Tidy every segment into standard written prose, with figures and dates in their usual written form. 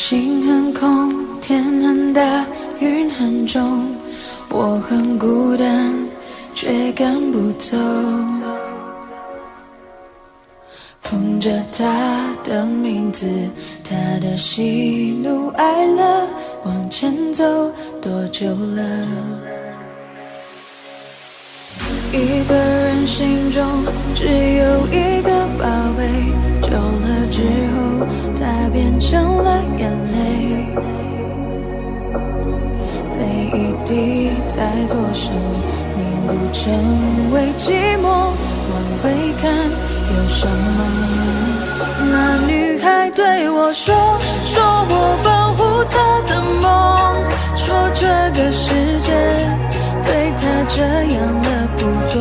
心很空，天很大，云很重，我很孤单，却赶不走。捧着他的名字，他的喜怒哀乐，往前走多久了？一个人心中只有一个宝贝，久了之后，它变成了眼泪。泪一滴在左手，凝固成为寂寞。往回看，有什么？那女孩对我说，说我保护她的梦，说这个世界对她这样的不多。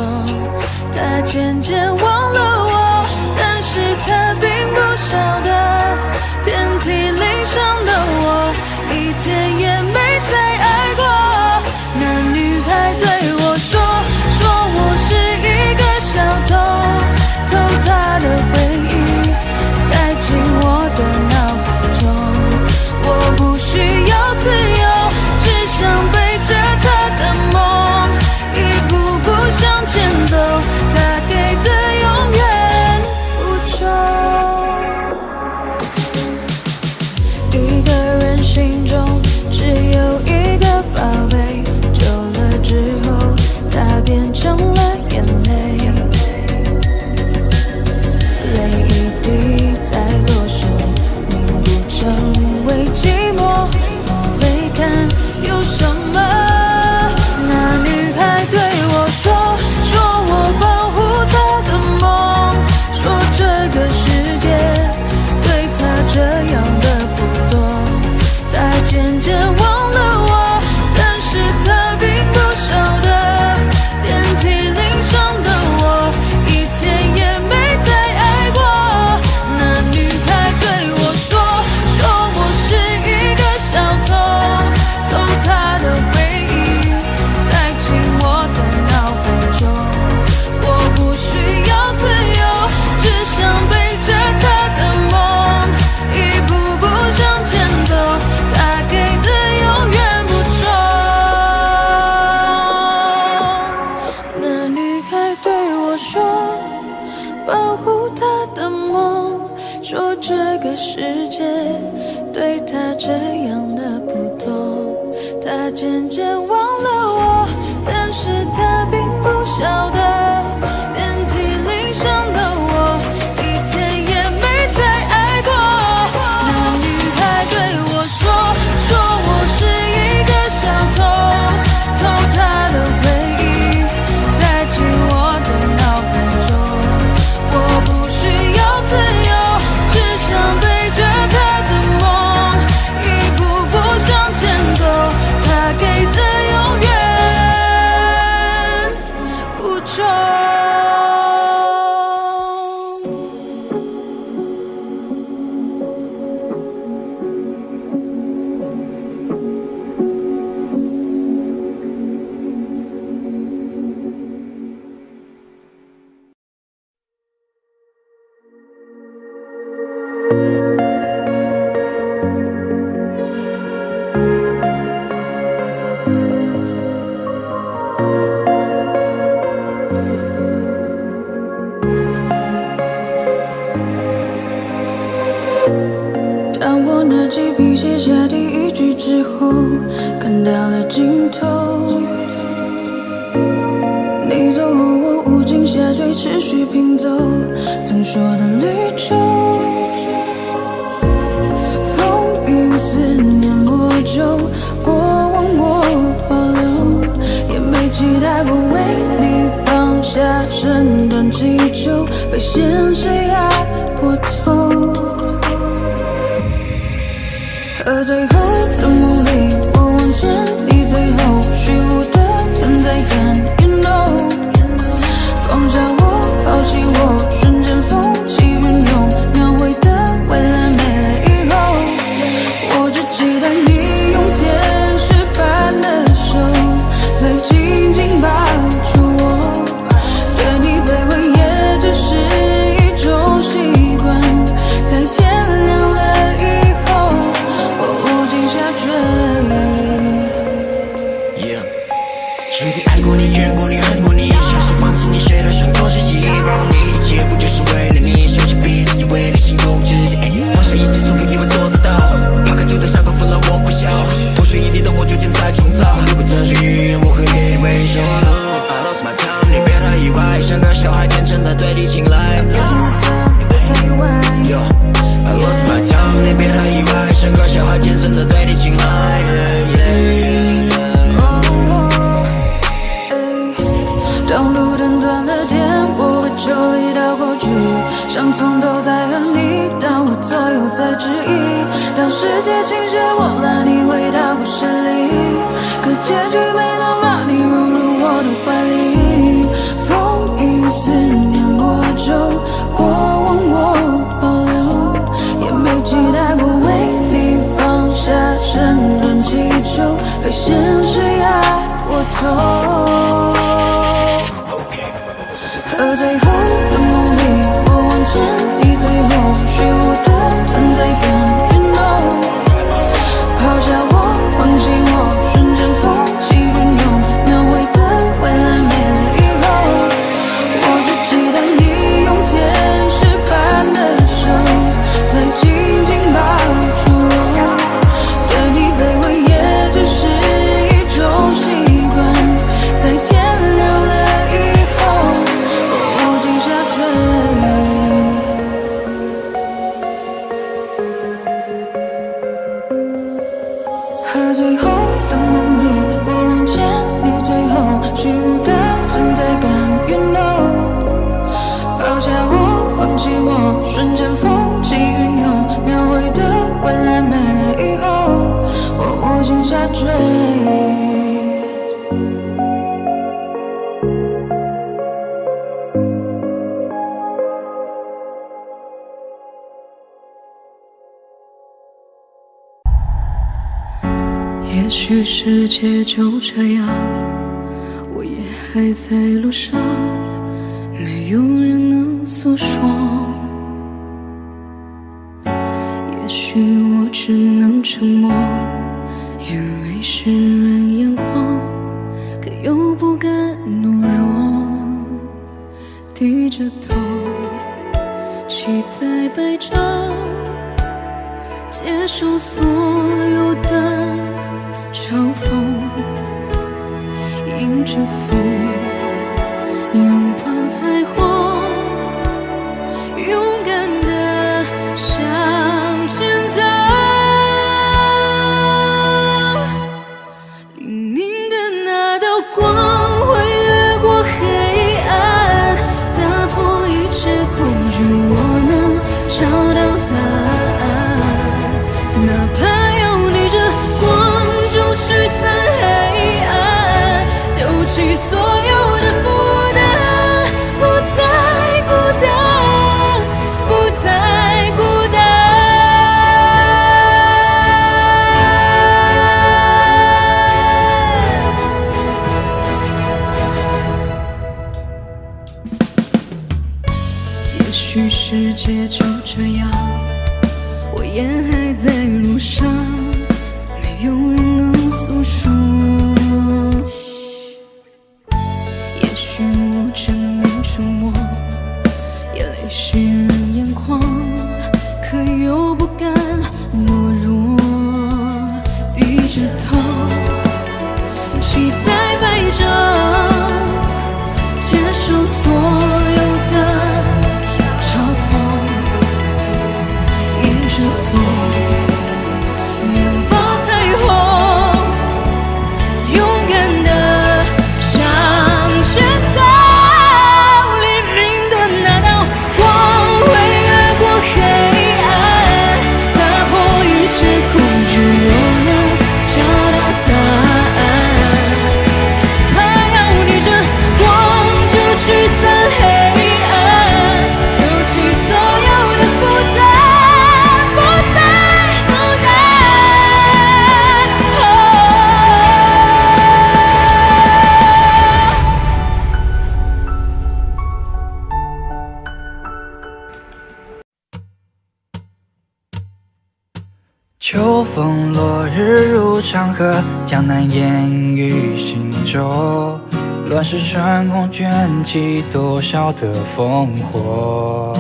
她渐渐忘了我，但是她并不晓得，遍体鳞伤的我，一天也没再爱过。那女孩对我说，说我是一个小偷，偷她的回忆，塞进我的脑海中。我不需要自由，只想背着她的梦，一步步向前走，她给的永远不重。一个人心中只有一个宝贝，久了之后，它变成了眼泪。泪一滴在左手，凝固成为寂寞。往回看，有什么？那女孩对我说，说我保护她的梦，说这个世界对她这样的不多。她渐渐忘了我，但是她并不晓得，遍体鳞伤的我，一天也没再爱过。那女孩对我说，说我是一个小偷，偷她的回忆，塞进我的脑海中。我不需要自由，只想背着她的梦，一步步向前走，她给的永远不重。那女孩对我说，保护她的梦，说这个世界对她这样的不多。她渐渐忘了我，但是她并不晓得，遍体鳞伤的我，一天也没再爱过。那女孩对我说，说我是一个小偷，偷她的回忆，塞进我的脑海中。我不需要自由，只想背着她的梦，一步步向前走，她给的永远不重。当我拿起笔写下第一句之后，看到了尽头。你走后，我无尽下坠，持续拼凑曾说的绿洲。风云思念魔咒，过往我保留，也没期待过为你放下身段祈求，被现实压迫透。而最后的努力，我往前，你最后虚无的存在感 ，You know， 放下我，抛弃我，瞬间风起云涌，描绘的未来没了以后，我只期待你用天使般的手，再紧紧抱住我，对你卑微也只是一种习惯，在天亮了以后。里边和意外，像个小孩天真的对你青睐。当路灯断了电，我会抽离到过去，像从头在和你，但我左右在质疑。当世界倾斜，我拉你回到故事里，可结局没能把你融入我的怀里。风影思念魔咒，过往我保留，也没期待过为你放下身段祈求，被现实压过头。和最后的梦里，我望见你最后虚无的存在感 ，You know， 抛下我，放弃我，瞬间风起云涌，描绘的未来没了以后，我只期待你用天使般的手，再紧紧抱住我，对你卑微也只是一种习惯，在天亮了以后。无尽下坠，和最后的梦里，我望见你最后虚无的存在感 ，You know， 抛下我，放弃我，瞬间风起云涌，描绘的未来没了以后，我无尽下坠。也许世界就这样，我也还在路上，没有人能诉说。也许我只能沉默，因为世人眼光，可又不敢懦弱。低着头，期待白昼，接受所有的嘲讽，迎着风，拥抱彩虹，勇敢地向前走。黎明的那道光会越过黑暗，打破一切恐惧，我能找到答案，哪怕要逆着光驱散黑暗，丢弃所有的负担，不再孤单，不再孤单。也许世界就这样，我也还在路上，没有人能诉说，也许我只能沉默，眼泪湿润眼眶，可又不敢懦弱，低着头，期待白昼，接受所有的嘲讽，迎着风，拥抱彩虹，勇敢地向前走。黎明的那道光会越过黑暗，打破一切恐惧，我能找到答案，怕要逆着光就驱散黑暗，丢弃所有的负担，不再孤单。秋风落日如长河，江南烟雨行舟。乱世穿空卷起多少的烽火，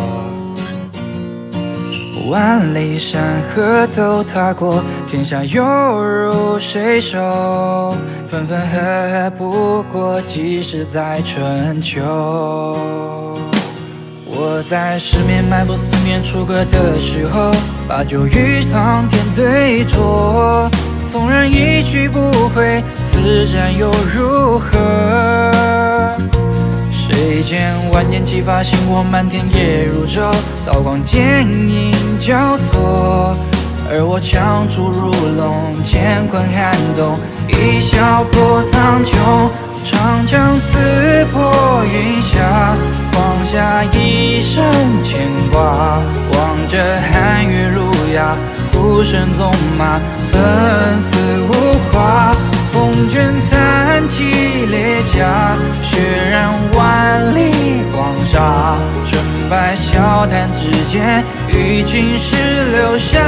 万里山河都踏过，天下又如谁手？分分合合不过几时在春秋。我在失眠漫步四面楚歌的时候，把酒与苍天对酌。纵然一去不回，此战又如何？谁见万箭齐发，星火漫天夜如昼，刀光剑影交错。而我枪出如龙，乾坤撼动，一笑破苍穹。长枪刺破云霞，放下一生牵挂。望着寒月如鸦，孤身纵马，生死无话。风卷残骑列甲，血染万里黄沙。成败笑谈之间，与青史留下。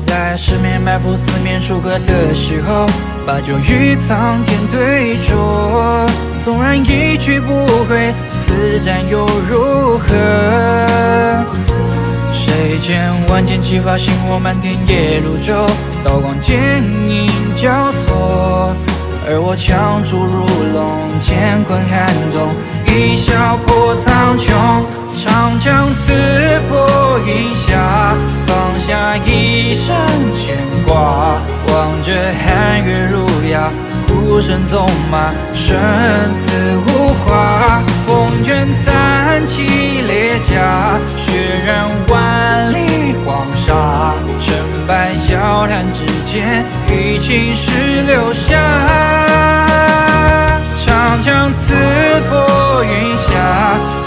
在十面埋伏四面楚歌的时候，把酒与苍天对酌。纵然一去不回，此战又如何？谁见万箭齐发，星火漫天夜如昼，刀光剑影交错。而我枪出如龙，乾坤撼动，一笑破苍穹。长枪刺破云霞，放下一生牵挂。望着寒月如鸦，孤身纵马，生死无话。风卷残骑列甲，血染万里黄沙。成败笑谈之间，与青史留下。长枪刺破云霞，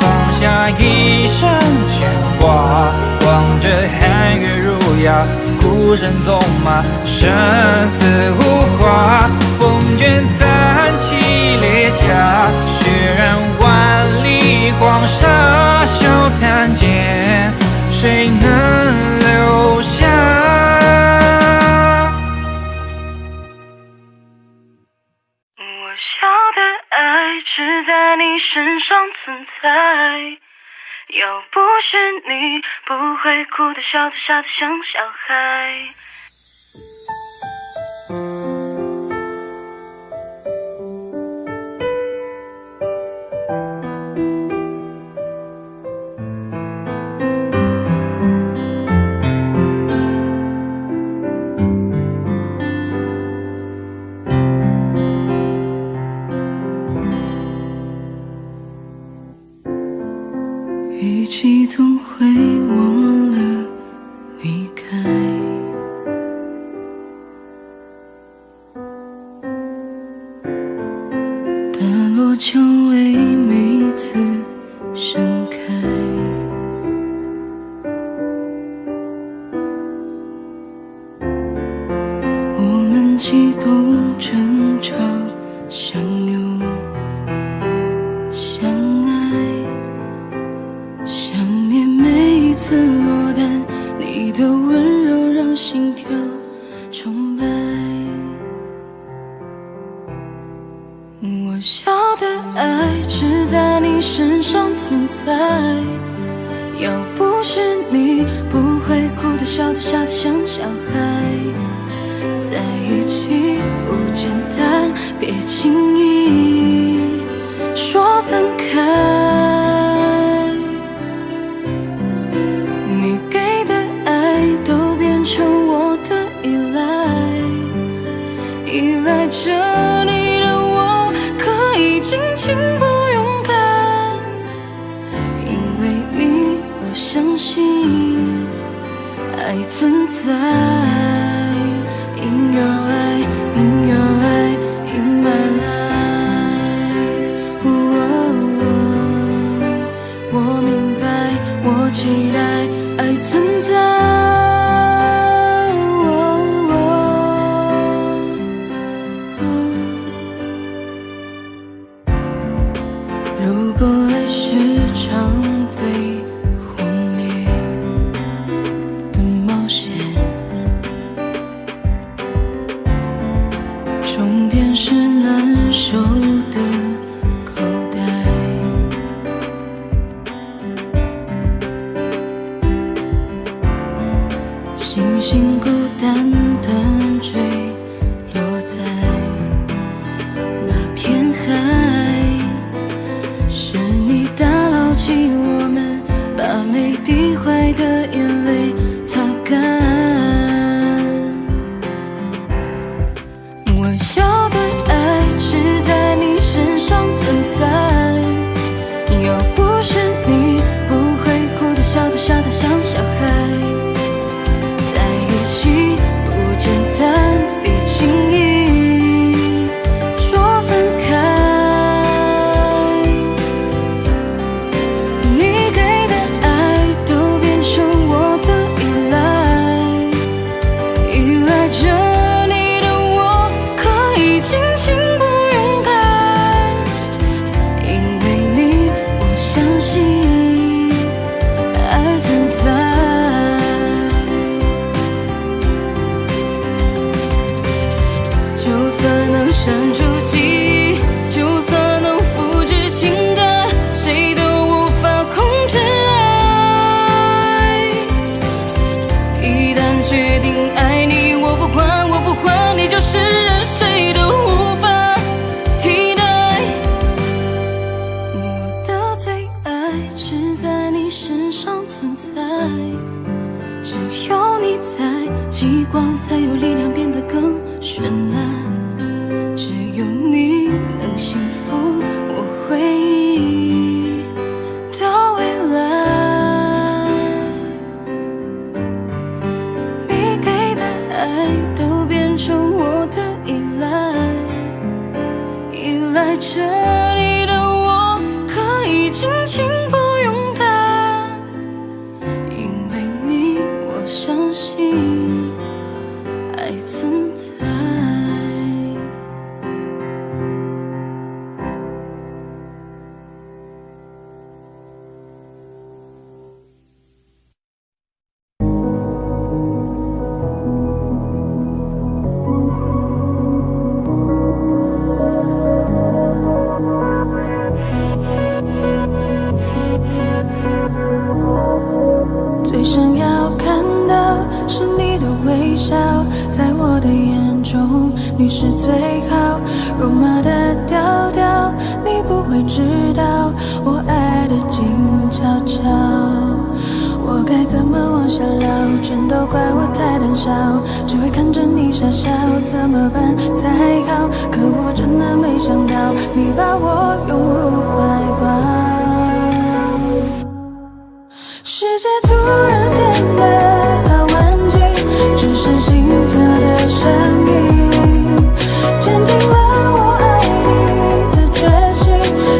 放下一生牵挂。望着寒月如鸦，孤身纵马，生死无话。风卷残骑列甲，血染万里黄沙。笑谈间，谁能留下？我要的爱只在你身上存在，要不是你，不会哭得笑得傻得像小孩。语气总会忘了离开，大落蔷薇每次盛开，我们激动争吵相留相爱，想念每一次落单，你的温柔让心跳崇拜。我要的爱只在你身上存在，要不是你，不会哭得笑得傻得像小孩。在一起不简单，别轻易说分开。你给的爱都变成我的依赖，依赖着你的我可以尽情不勇敢，因为你我相信爱存在。In your eye, in your eye, in my life. 我明白，我期待爱存在。如果爱是场最轰烈的冒险，终点是难受的口袋，心心孤单地坠落在那片海，是你打捞起我们，把每滴坏的眼泪擦干。我要的爱只在你身上存在，要不是你不会哭得笑得傻得像小孩。在一起不简单，比轻易说分开。你给的爱都变成我的依赖，依赖着你的我可以尽情不勇敢，因为你我相信爱存在。就算能删除记忆，就算能复制情感，谁都无法控制爱。一旦决定爱你，我不管我不还，你就是任谁都无法替代。我的最爱只在你身上存在，只有你在，极光才有力量变得更绚烂。只有你能幸福我回忆到未来。你给的爱都变成我的依赖，依赖着你的我可以尽情不勇敢，因为你我相信爱存在。最想要看到是你的微笑，在我的眼中你是最好。肉麻的调调，你不会知道我爱的静悄悄。我该怎么往下聊？全都怪我太胆小，只会看着你傻笑，怎么办才好？可我真的没想到，你把我拥入怀抱。世界突然变得好安静，只剩心跳的声音，坚定了我爱你的决心。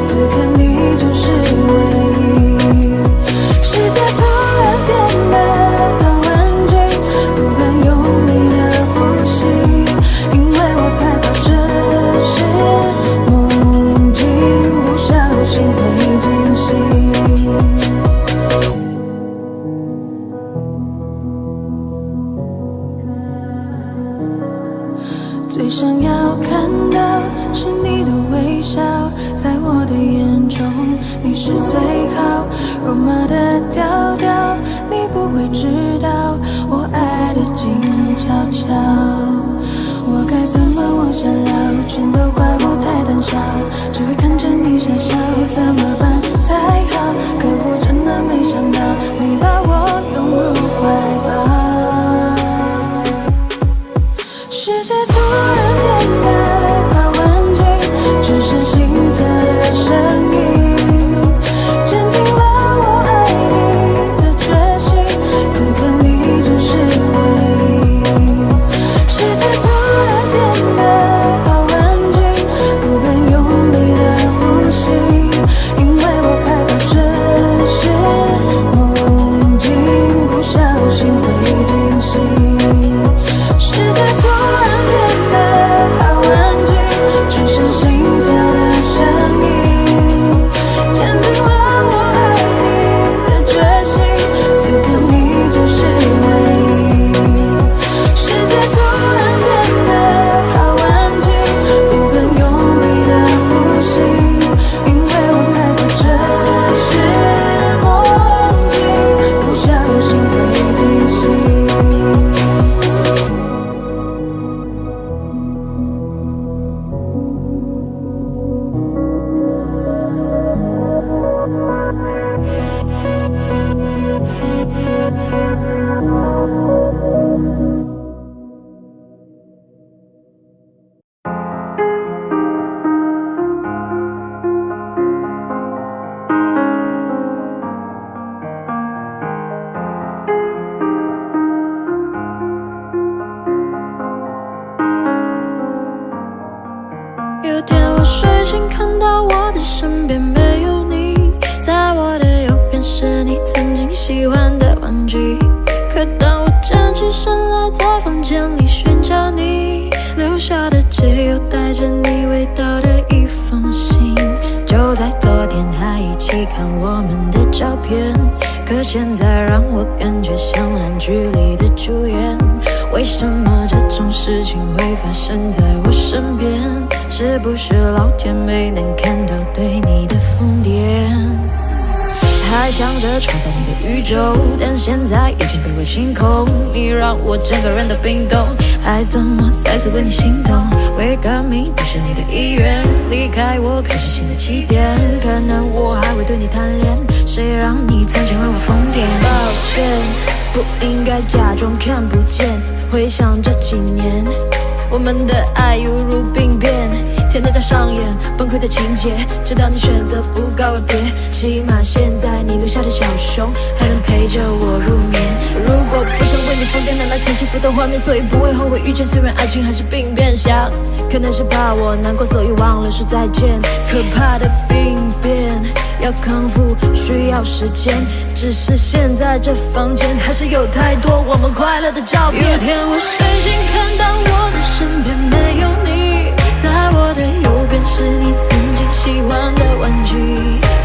此刻你就是唯一。世界突然变得好安静，不敢用力的呼吸，因为我害怕这是梦境，不小心会惊醒。最想要看到是你的微笑，在我的眼中你是最好。肉麻的调调，你不会知道我爱的静悄悄。我该怎么往下聊？全都怪我太胆小，只会看着你傻笑，怎么办才好？可我真的没想到，你把我拥入怀抱。世界突然变得好安静，只剩心跳的声音，坚定了我爱你的决心。此刻你就是唯一。世界突然变得好安静，不敢用力的呼吸，睡醒看到我的身边没有你，在我的右边是你曾经喜欢的玩具。可当我站起身来，在房间里寻找你，留下的只有带着你味道的一封信。就在昨天还一起看我们的照片，可现在让我感觉像烂剧里的主演。为什么这种事情会发生在我身边？是不是老天没能看到对你的疯癫？还想着创造你的宇宙，但现在已经被我清空。你让我整个人都冰冻，爱怎么再次为你心动？为革命不是你的意愿，离开我开始新的起点。可能我还会对你贪恋，谁让你曾经为我疯癫？抱歉，不应该假装看不见。回想这几年，我们的爱犹如病变，天天在上演崩溃的情节，直到你选择不告别。起码现在你留下的小熊还能陪着我入眠。如果不曾为你疯癫，难道前幸福的画面，所以不会后悔遇见。虽然爱情还是病变，想可能是怕我难过，所以忘了说再见。可怕的病变要康复需要时间，只是现在这房间还是有太多我们快乐的照片。有天我睡醒看到我的身边没有你，在我的右边是你曾经喜欢的玩具。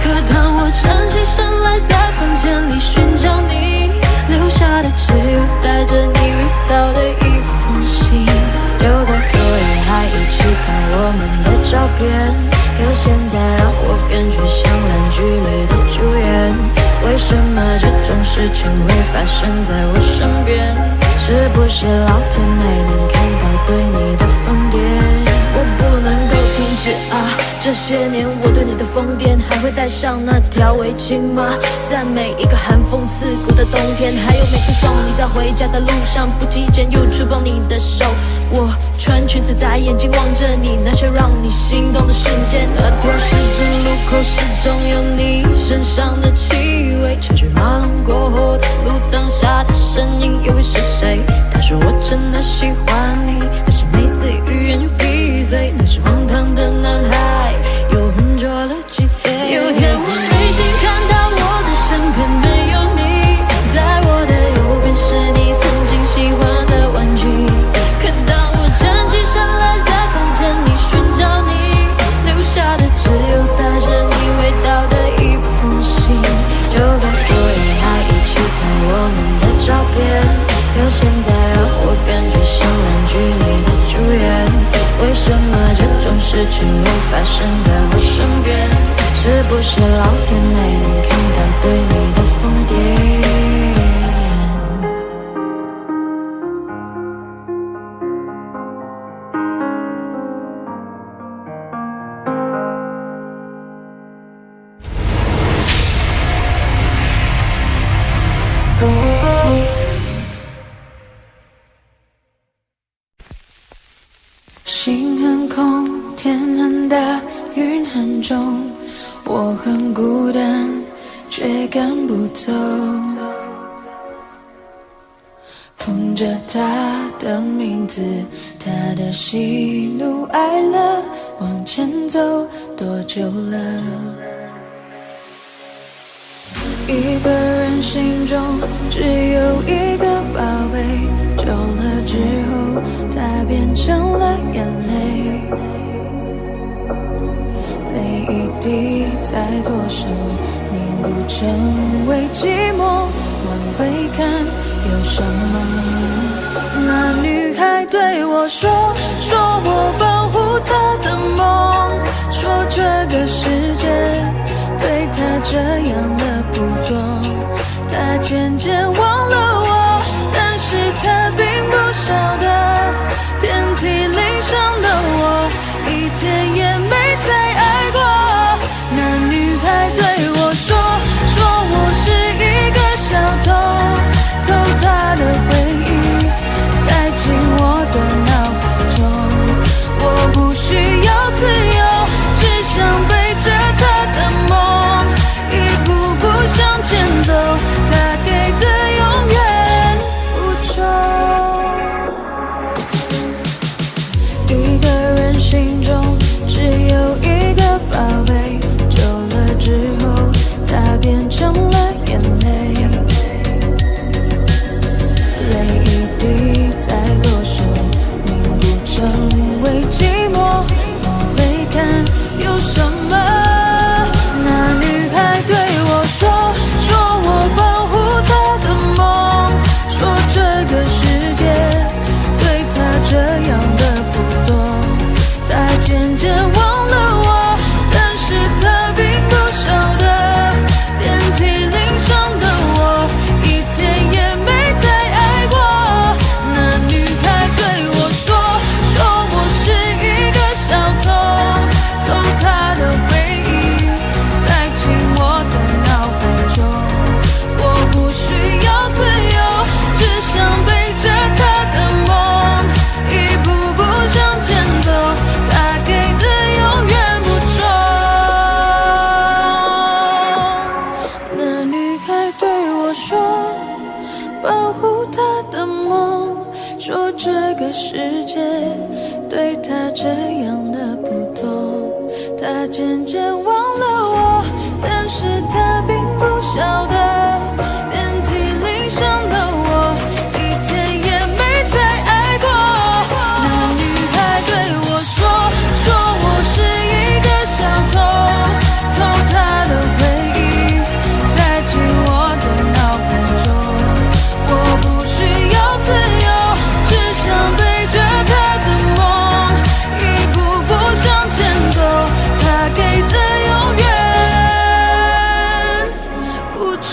可当我站起身来，在房间里寻找你，留下的只有带着你味道的一封信。就在昨夜还一起看我们的照片，可现在让我感觉像烂剧里的主演。为什么这种事情会发生在我身边？是不是老天没能看到对你的疯癫？我不能够停止啊！这些年我对你的疯癫，还会带上那条围巾吗？在每一个寒风刺骨的冬天，还有每次送你在回家的路上，不经意间又触碰你的手。我穿裙子在眼睛望着你，那些让你心动的瞬间。那条十字路口始终有你身上的气味，车水马龙过后的路灯下的身影又会是谁？他说我真的喜欢你，但是每次欲言又闭嘴。那是荒唐的男孩又笨拙了几岁？有天我睡醒看到我的身边没有你，在我的右边是你曾经喜欢的玩具。可当我站起身来，在房间里寻找你，留下的只有带着你味道的一封信。就在昨夜还一起看我们的照片，可现在让我感觉像烂剧里的主演。为什么这种事情会发生在我身边？是不是老天没能看到对你的疯癫？心很空，天很大，云很重，我很孤单，却赶不走。捧着他的名字，他的喜怒哀乐，往前走多久了？一个人心中只有一个宝贝，久了之后它变成了眼泪，泪一滴在左手凝固成为寂寞，往回看有什么？那女孩对我说我保护她的梦，说这个世界对她这样的不多，她渐渐忘了我，但是她并不晓得，遍体鳞伤的我一天也没再爱过。那女孩对我说我是一个小偷，偷她的回忆塞进我的脑海中，我不需要自由，只想背着她的梦一步步向前走，她给的永远不重。说这个世界对他这样的不多，他渐渐忘了我，但是他并不晓得，遍体鳞伤的我，一天也没再爱过。那女孩对我说，我是一个小偷，偷她的回忆，塞进我的脑海中。我不需要自由，只想背着她的梦，一步步向前走，她给的永远不重。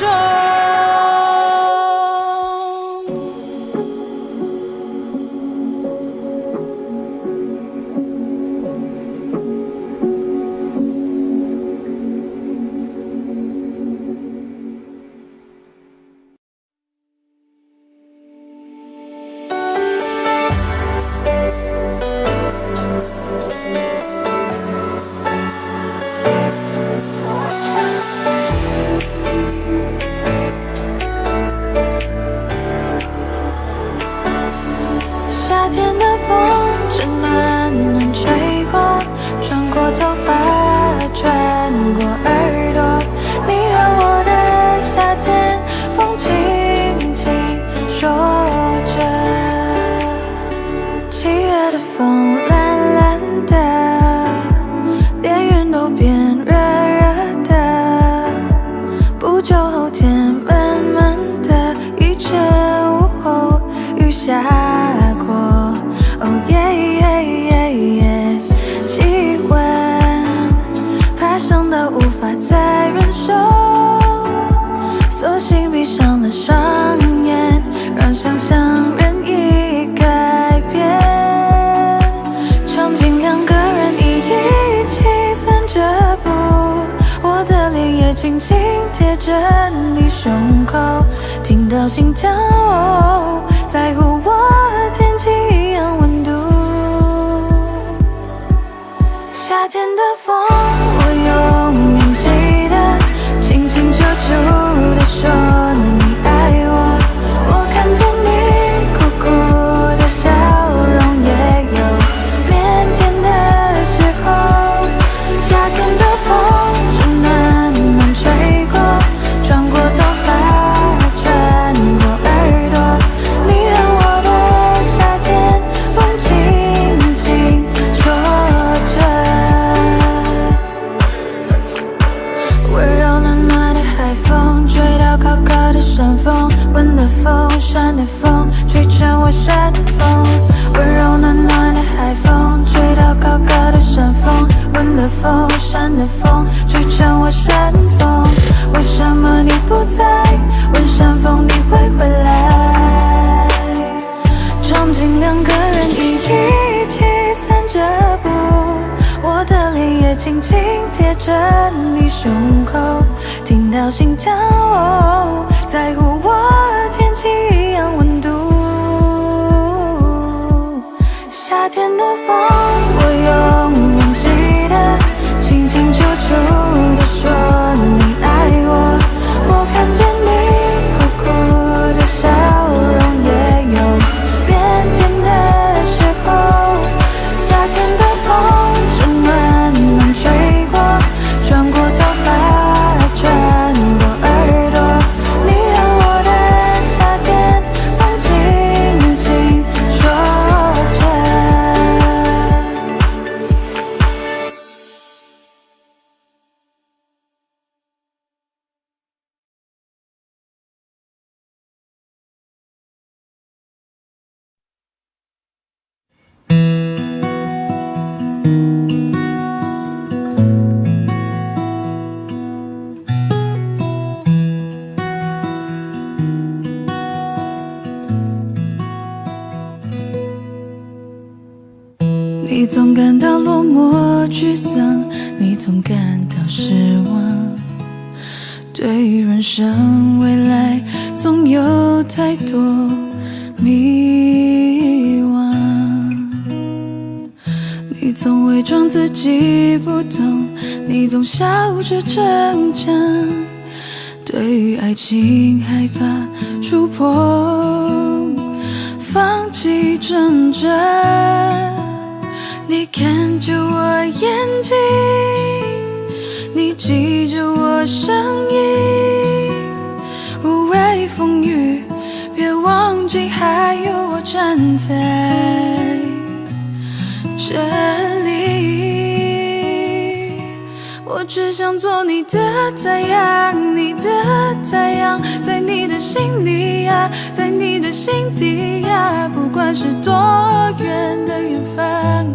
夏天的风正暖暖吹过，穿过头发，穿过耳朵。你和我的夏天，风轻轻说着。7月的风蓝蓝的，连云都变热热的。不久后天闷闷的，一阵午后雨下。哦耶耶耶耶，气温爬升到无法再忍受，索性闭上了双眼，让想象任意改变。场景两个人一起散着步，我的脸也轻轻贴着你胸口，听到心跳，在乎我天气一样温度。夏天的风，我永远记得，清清楚楚地说你爱我。我看见你苦苦的笑容，也有腼腆的时候。夏天的风正暖暖吹过，穿过头发，穿过耳朵。你和我的夏天，风轻轻说着。温柔暖暖的海风，吹到高高的山峰，温的风，山的风，吹成我山的风。温柔暖暖的海风，吹到高高的山峰，温的风，山的风，吹成我山风。为什么你不在？问山风你会回来？场景两个人一起散着步，我的脸也轻轻贴着你胸口，听到心跳，在乎我天气一样温度。夏天的风，我永远记得，清清楚楚地说你爱我。我看见你苦苦的笑容，也有腼腆的时候。夏天的风正暖暖吹过，穿过头发，穿过耳朵。你和我的夏天，风轻轻说着。你总感到落寞沮丧，你总感到失望，对于人生未来总有太多迷惘。你总伪装自己不懂，你总笑着逞强，对于爱情害怕触碰，放弃挣扎。你看着我眼睛，你记着我声音，无畏风雨，别忘记还有我站在这里。我只想做你的太阳，你的太阳，在你的心里呀，在你的心底呀，不管是多远的远方，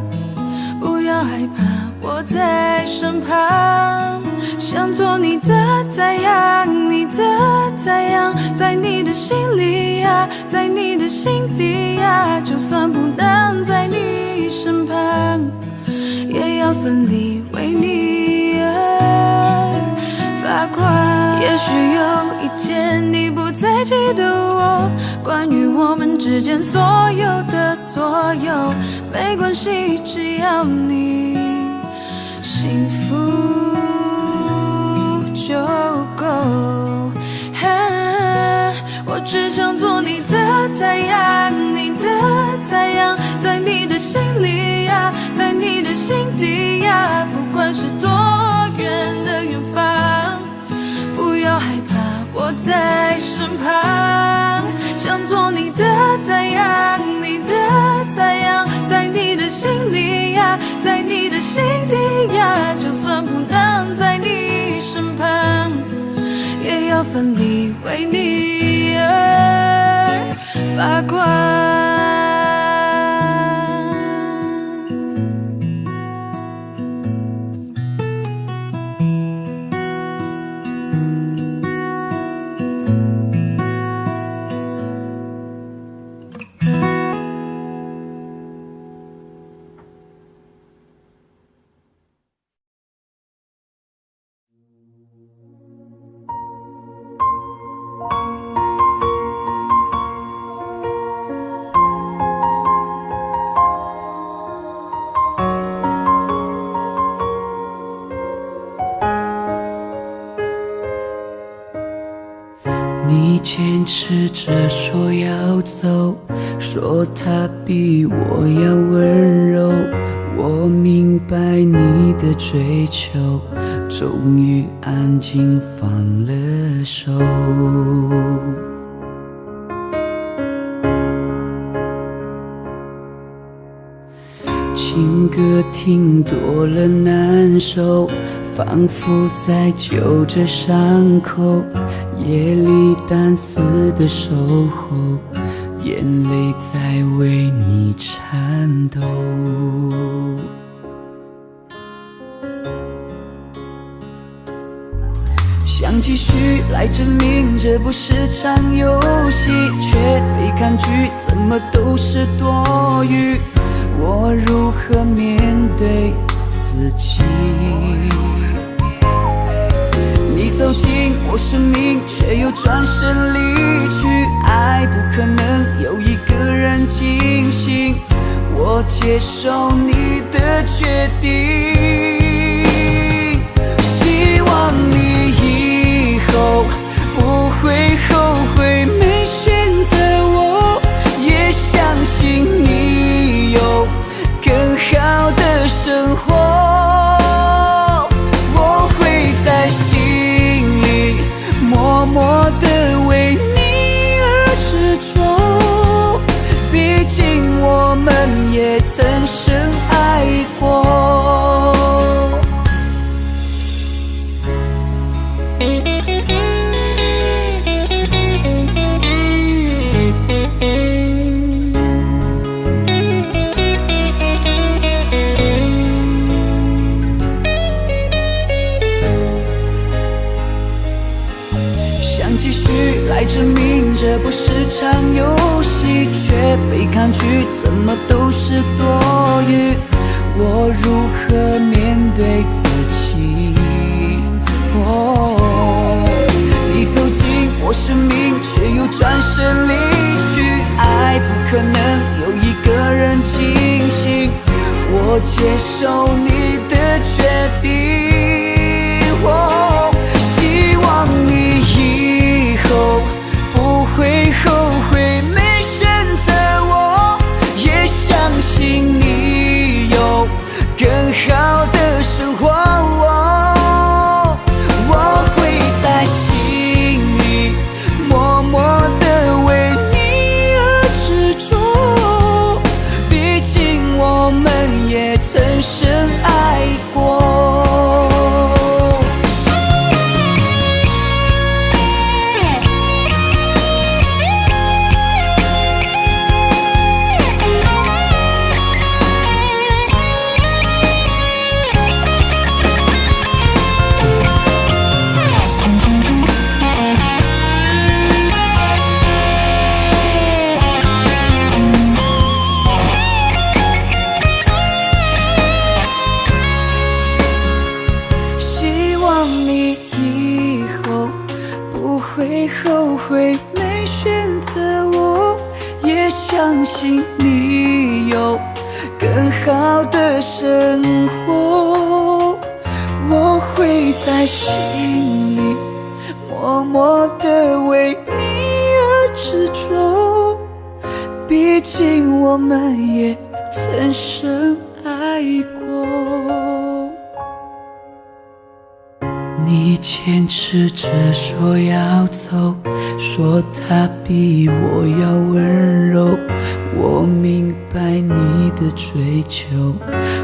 不要害怕，我在身旁。想做你的太阳，你的太阳，在你的心里呀，在你的心底呀，就算不能在你身旁，也要奋力为你而发光。也许有一天你不再记得我，关于我们之间所有的所有，没关系，只要你幸福就够。我只想做你的太阳，你的太阳，在你的心里呀，在你的心底呀，不管是多远的远方，不要害怕，我在身旁。想做你的太阳，你的太阳，在你的心里呀，在你的心底呀，就算不能在你身旁，也要奋力为你而发光。你坚持着说要走，说他比我要温柔。我明白你的追求，终于安静放了手。情歌听多了难受，仿佛在揪着伤口，夜里单丝的守候，眼泪在为你颤抖。想继续来证明这不是场游戏，却被抗拒，怎么都是多余。我如何面对自己？你走进我生命，却又转身离去。爱不可能有一个人进行，我接受你的决定。希望你以后不会后悔没选择我，也相信你有更好的生活。我会在心里默默地为你而执着，毕竟我们也曾深爱过。想继续来证明这不是场游戏，却被抗拒，怎么都是多余。我如何面对自己？你走进我生命，却又转身离去。爱不可能有一个人进行，我接受你的决定。希望你以后不会后悔没选择我，好的生活。我会在心里默默地为你而执着，毕竟我们也曾深爱过。会后悔没选择我，也相信你有更好的生活。我会在心里默默地为你而执着，毕竟我们也曾深爱过。你坚持着说要走，说他比我要温柔，我明白你的追求，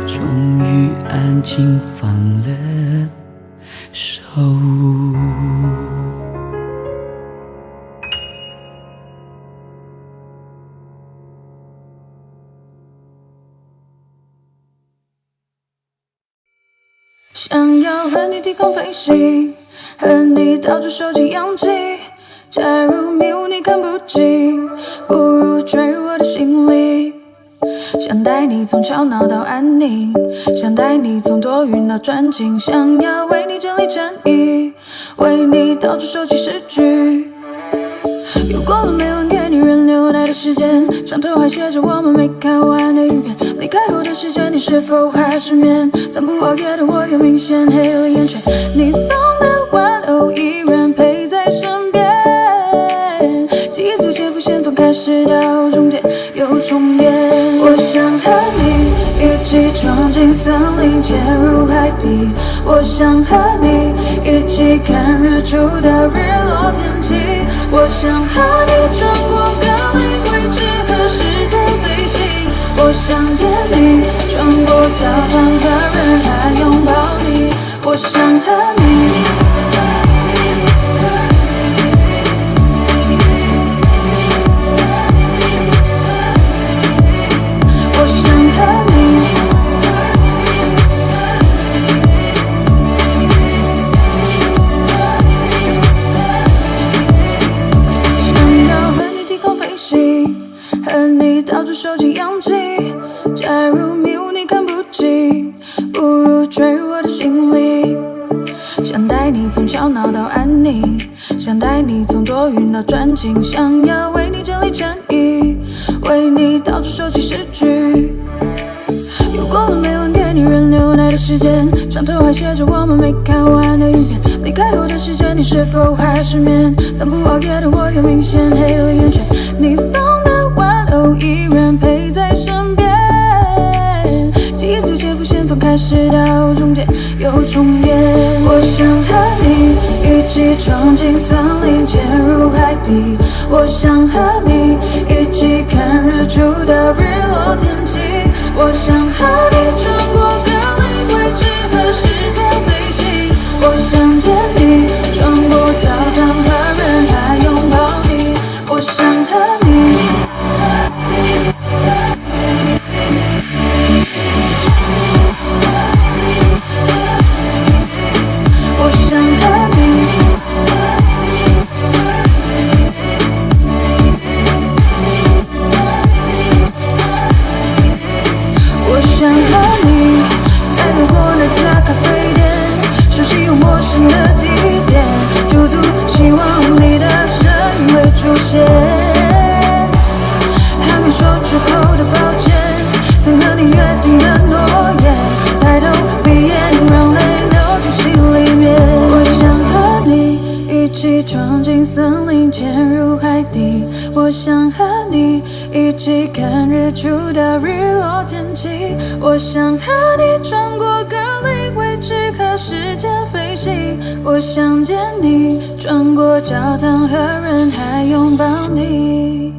终于安静放了手。想要和你低空飞行，和你到处收集氧气。假如迷雾你看不清，不如坠入我的心里。想带你从吵闹到安宁，想带你从多云到专情。想要为你整理衬衣，为你到处收集诗句。又过了每晚给你人留来的时间，床头还写着我们没看完的影片。离开后的时间，你是否还失眠？暂不熬夜的我又明显黑了眼圈。你送的玩偶依然陪在身边，记忆逐渐浮现，从开始到终点又重演。我想和你一起闯进森林，潜入海底。我想和你一起看日出到日落天气。我想和你穿过高龄位置和时间飞行。我想见你，穿过操场和人海拥抱你。我想和你。到处收集氧气，假如迷雾你看不清，不如坠入我的心里。想带你从吵闹到安宁，想带你从多云到专情。想要为你整理衬衣，为你到处收集诗句。又过了每晚给你人留来的时间，床头还写着我们没看完的影片。离开后的时间，你是否还失眠？暂不熬夜的我又明显黑了眼圈。你送的玩偶依然陪在身边，记忆逐渐浮现，从开始到终点又重演。我想和你一起闯进森林，潜入海底。我想和你一起看日出到日落天气。我想和你穿过高龄位置和时间飞行。我想见你，穿过操场和人海拥抱你。我想和你。我想和你。我想和你，在路过那家咖啡店，熟悉又陌生的地点，驻足希望你的身影会出现。还没说出口的抱歉，曾和你约定的诺言，抬头闭眼让泪流进心里面。我想和你一起闯进森林，潜入海底。我想和你一起看日出到日落天气。起。我想和你穿过隔离位置，和时间飞行。我想见你，穿过教堂和人海，拥抱你。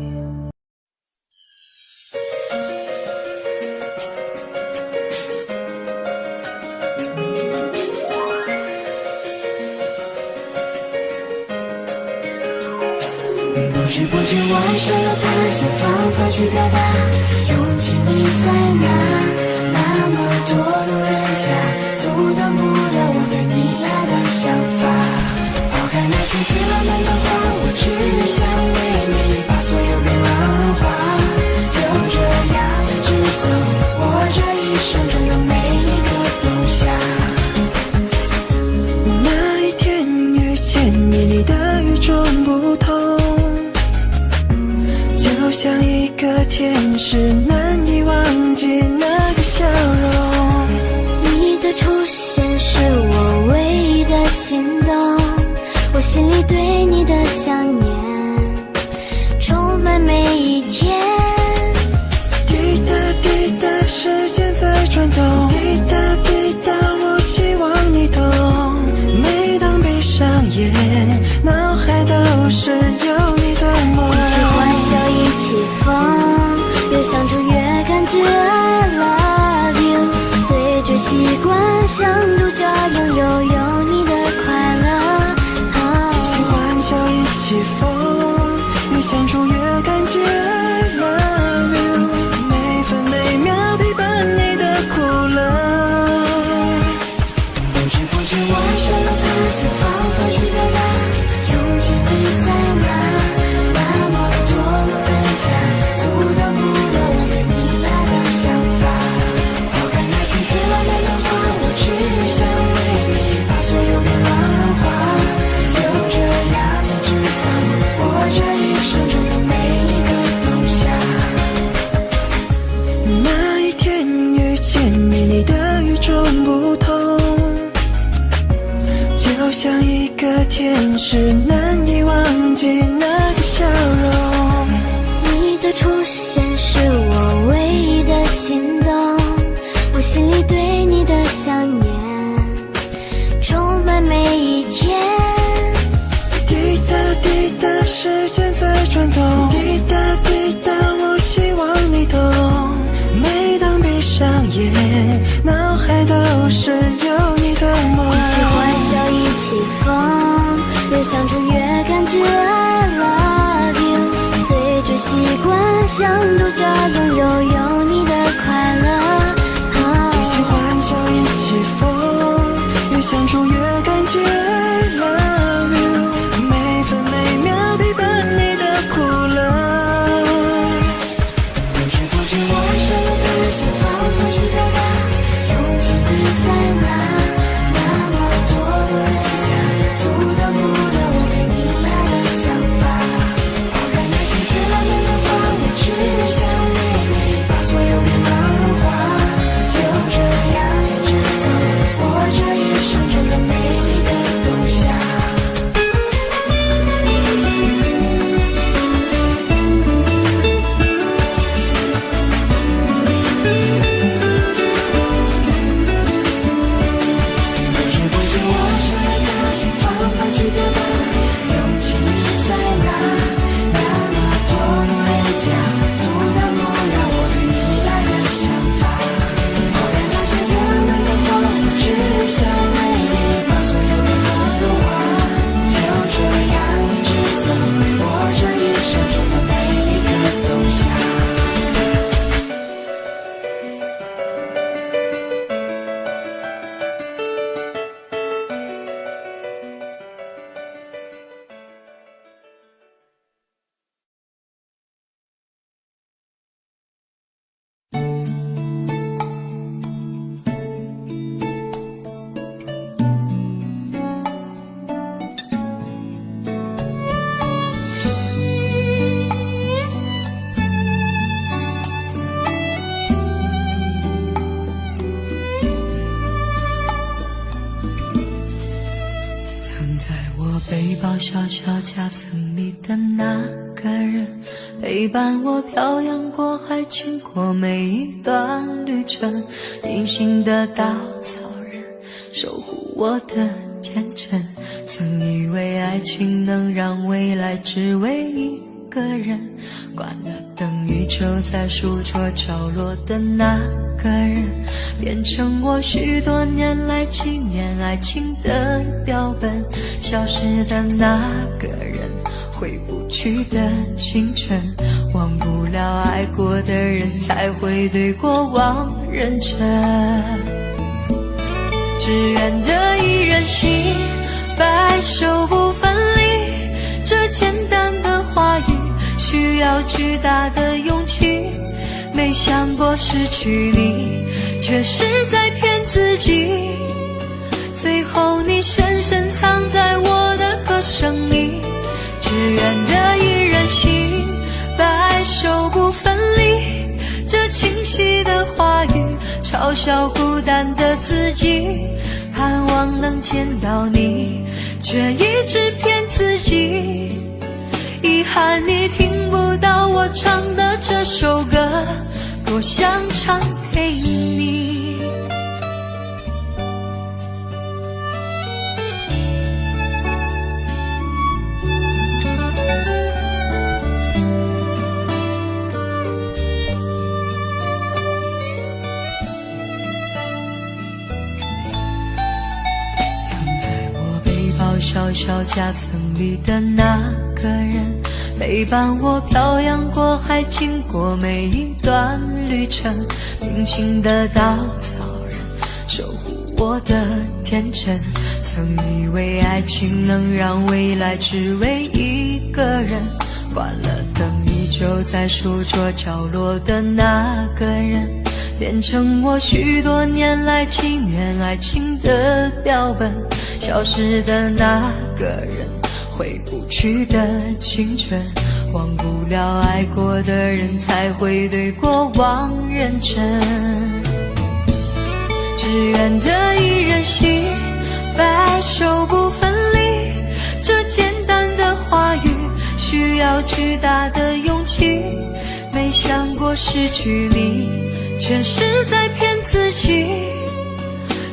不知不觉我上了他，想方法去表达，勇气你在哪？那么多路人甲，阻挡不了我对你爱的想法。抛开那些最浪漫的话，我只想为你把所有变浪融化。就这样一直走，我这一生中的每一个冬夏。那一天遇见你，你的与众不同，就像一个天使，难以忘记那个笑容。你的出现是我唯一的心动，我心里对你的想念充满每一天。滴答滴答，时间在转动，滴答滴答，我希望你懂。每当闭上眼，脑海都是有你的梦。一起欢笑，一起疯，越相处越感觉 I love you。随着习惯，像独角拥有你的快乐。一起欢笑，一起疯，越相处越感觉 I love you。每分每秒陪伴你的苦乐。不知不觉我爱上了他，想方法去表达，勇气你在哪？那么多路人甲，阻挡不了我对你爱的想法。抛开那些最浪漫的话，我只想为你把所有变浪融化。就这样一直走，我这一生中的每一个冬夏。那一天遇见你，你的与众不同，就像一个天使，难以忘记那个笑容。你的出现是我唯一的心动，我心里对你的想念充满每一天。滴答滴答，时间在转动，滴答滴答，我希望你懂。每当闭上眼，脑海都是有你的梦。一起欢笑，一起疯，越相处越感觉 I love you。随着习惯，像独角拥有你的快乐。一起欢笑，一起疯，越相处越感觉 I love you。每分每秒陪伴你的苦乐。不知不觉我爱上了他，想方法去表达，勇气你在哪？那么多路人甲，阻挡不了我对你爱的想法。抛开那些最浪漫的话，我只想为你把所有变浪融化。就这样一直走，我这一生中的每一个冬夏。不知不觉我爱上了他，想方法去表达，勇气你在哪？那么多路人甲，阻挡不了我对你爱的想法。抛开那些最浪漫的话，我只想为你把所有变浪融化。就这样一直走，我这一生中的每一个冬夏。藏在我背包小小夹层里的那个人，陪伴我漂洋过海，经过每一段旅程，隐形的稻草人，守护我的天真。曾以为爱情能让未来只为一个人，关了灯依旧在书桌角落的那个人，变成我许多年来纪念爱情的标本。消失的那个人，回不去的青春，忘不了爱过的人，才会对过往认真。只愿得一人心，白首不分离，这简单的话语需要巨大的勇气。没想过失去你，却是在骗自己。最后你深深藏在我的歌声里，只愿得一人心，白首不分离。这清晰的话语嘲笑孤单的自己，盼望能见到你，却一直骗自己。遗憾你听不到我唱的这首歌，多想唱给你。小小夹层里的那个人，陪伴我漂洋过海，经过每一段旅程。隐形的稻草人，守护我的天真。曾以为爱情能让未来只为一个人，关了灯依旧在书桌角落的那个人，变成我许多年来纪念爱情的标本。消失的那个人，回不去的青春，忘不了爱过的人，才会对过往认真。只愿得一人心，白首不分离。这简单的话语需要巨大的勇气。没想过失去你，却是在骗自己。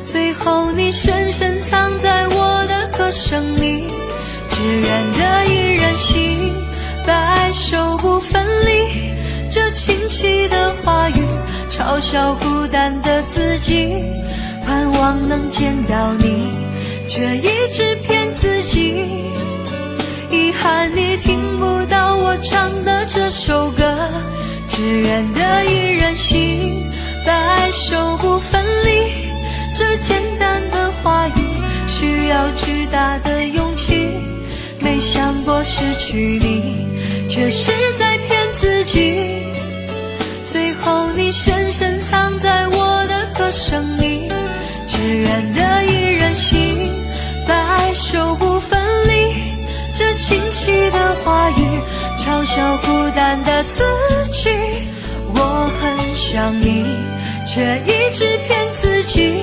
最后你深深藏在我的歌声里，只愿得一人心，白首不分离。这清晰的话语嘲笑孤单的自己，盼望能见到你，却一直骗自己。遗憾你听不到我唱的这首歌，只愿得一人心，白首不分离。这简单的话语需要巨大的勇气。没想过失去你，却是在骗自己。最后你深深藏在我的歌声里，只愿得一人心，白首不分离。这清晰的话语嘲笑孤单的自己。我很想你，却一直骗自己。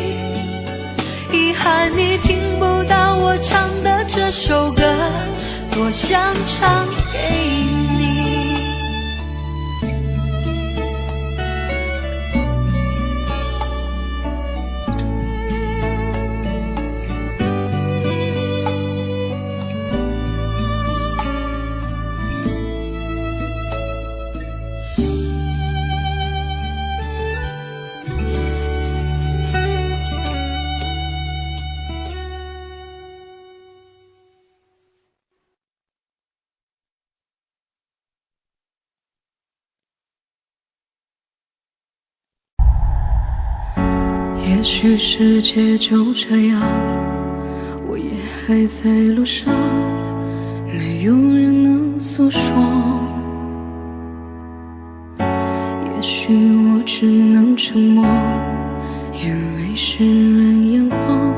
遗憾你听不到我唱的这首歌，多想唱给你。也许世界就这样，我也还在路上，没有人能诉说。也许我只能沉默，因为世人眼光，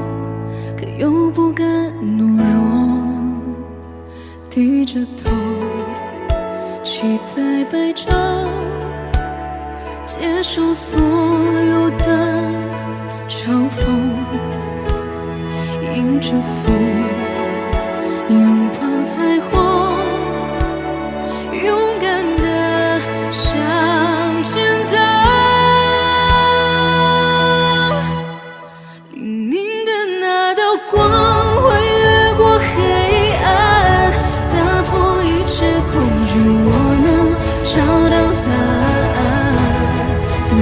可又不敢懦弱。低着头，期待白昼，接受所有的嘲讽，迎着风，拥抱彩虹，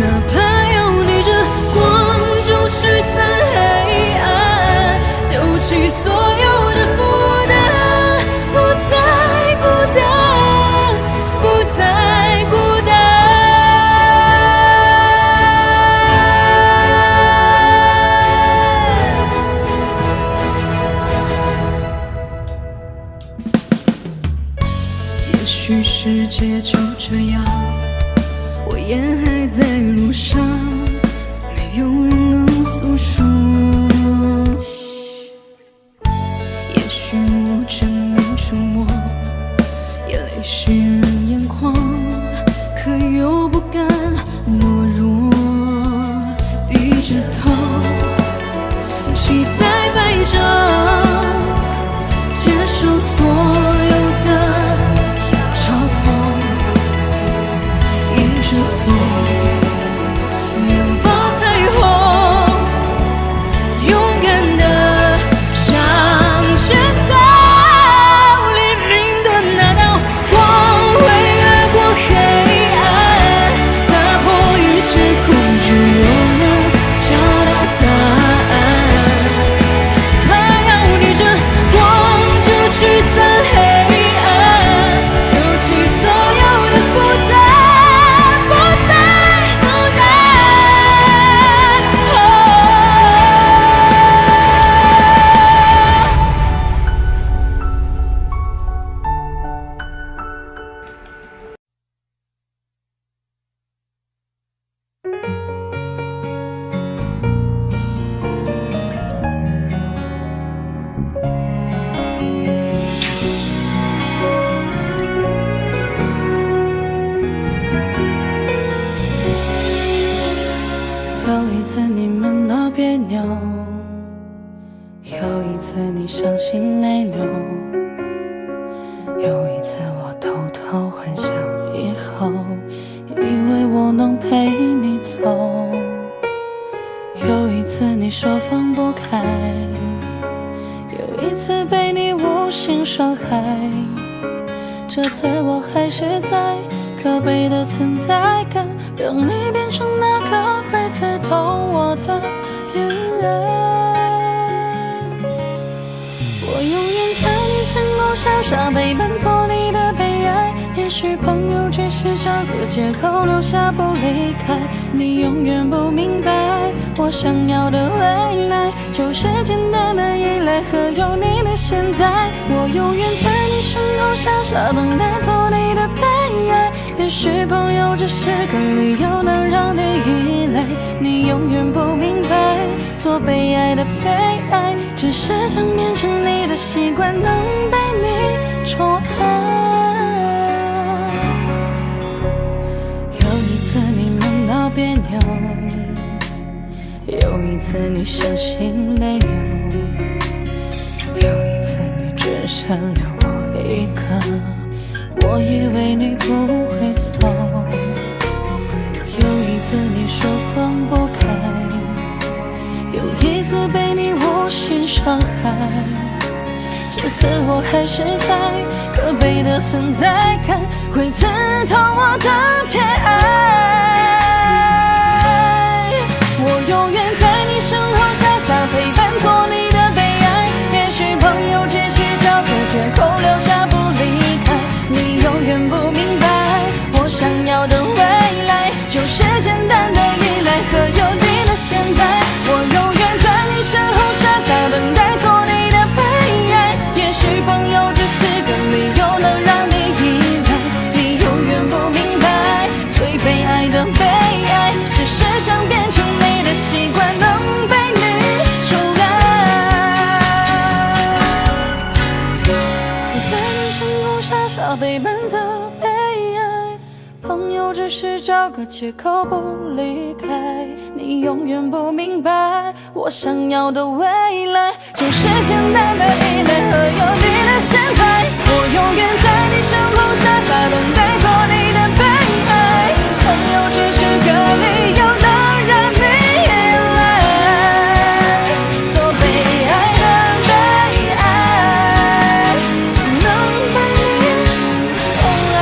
哪怕要逆着光就驱散黑暗，丢弃所有的负担，不再孤单，不再孤单。也许世界就这样，我也还在路上，没有人能诉说。也许我只能沉默，也泪湿人眼眶，可又不敢懦弱，低着头，期待摆着，接受所有的嘲讽，迎着风，拥抱彩虹，勇敢的向前走。黎明的那道光会越过黑暗，打破一切恐惧，我能找到答案。怕要逆着光就驱散黑暗，丢弃所有的负担，不再孤单。有一次你们闹别扭，有一次你伤心泪流，有一次我偷偷幻想以后，以为我能陪你走。有一次你说放不开，有一次被你无心伤害，这次我还是在可悲的存在感，让你变成那个会刺痛我的眼泪。我永远在你身后傻傻陪伴，做你的悲哀。也许朋友只是找个借口留下不离开，你永远不明白，我想要的未来就是简单的依赖和有你的现在。我永远在你身后傻傻等待，做你的悲哀。也许朋友只是个理由，能让你依赖，你永远不明白，做被爱的悲哀，只是想变成你的习惯，能被你宠爱。有一次你们闹别扭，有一次你伤心泪流，有一次你只剩留我一个，我以为你不会走。有一次你说放不开，有一次被你无心伤害，这次我还是在可悲的存在感，会刺痛我的偏爱。我永远在你身后傻傻陪伴，做你的悲哀。也许朋友只是找个借口留下不离开，你永远不明白，我想要的未来就是简单的依赖和有你的现在。我永远在你身后傻傻等待，做你的悲哀。也许朋友只是个理由，能让你依赖，你永远不明白，最悲哀的悲哀只是想变成你的习惯，能被你宠爱。我在你身后傻傻陪伴的悲哀，朋友只是找个借口不离开，你永远不明白，我想要的未来就是简单的依赖和有你的现在。我永远在你身后傻傻等待，做你的悲哀。朋友只是个理由，能让你依赖，做被爱的悲哀，能被你宠爱。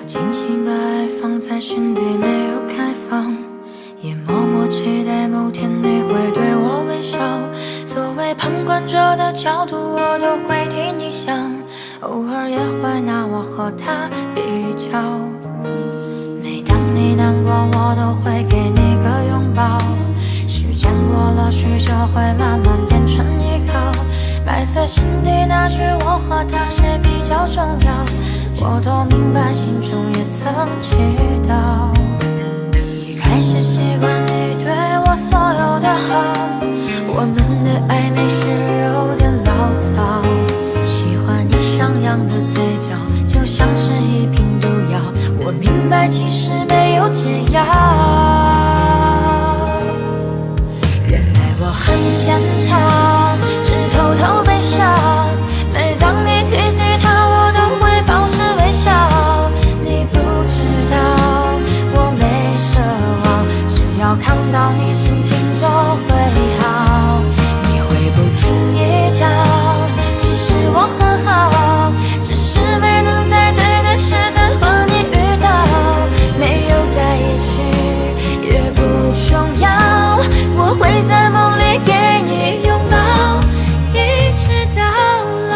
紧紧把爱放在心底，没有开放，也默默期待某天你会对我微笑。作为旁观者的角度，我都会替你想，偶尔也会拿我和他比较。每当你难过，我都会给你个拥抱。时间过了许久，会慢慢变成依靠。埋在心底那句我和他谁比较重要，我都明白，心中也曾祈祷。一开始习惯你对我所有的好，我们的暧昧是有点潦草。喜欢你上扬的嘴角，就像是一瓶毒药。我明白，其实没有解药。原来我很坚强，只偷偷悲伤。每当你提起他，我都会保持微笑。你不知道我没奢望，只要看到你心情就会好。你会不经意讲，其实我很好，只是没能在对的时间和你遇到。没有在一起也不重要，我会在梦里给你拥抱，一直到老。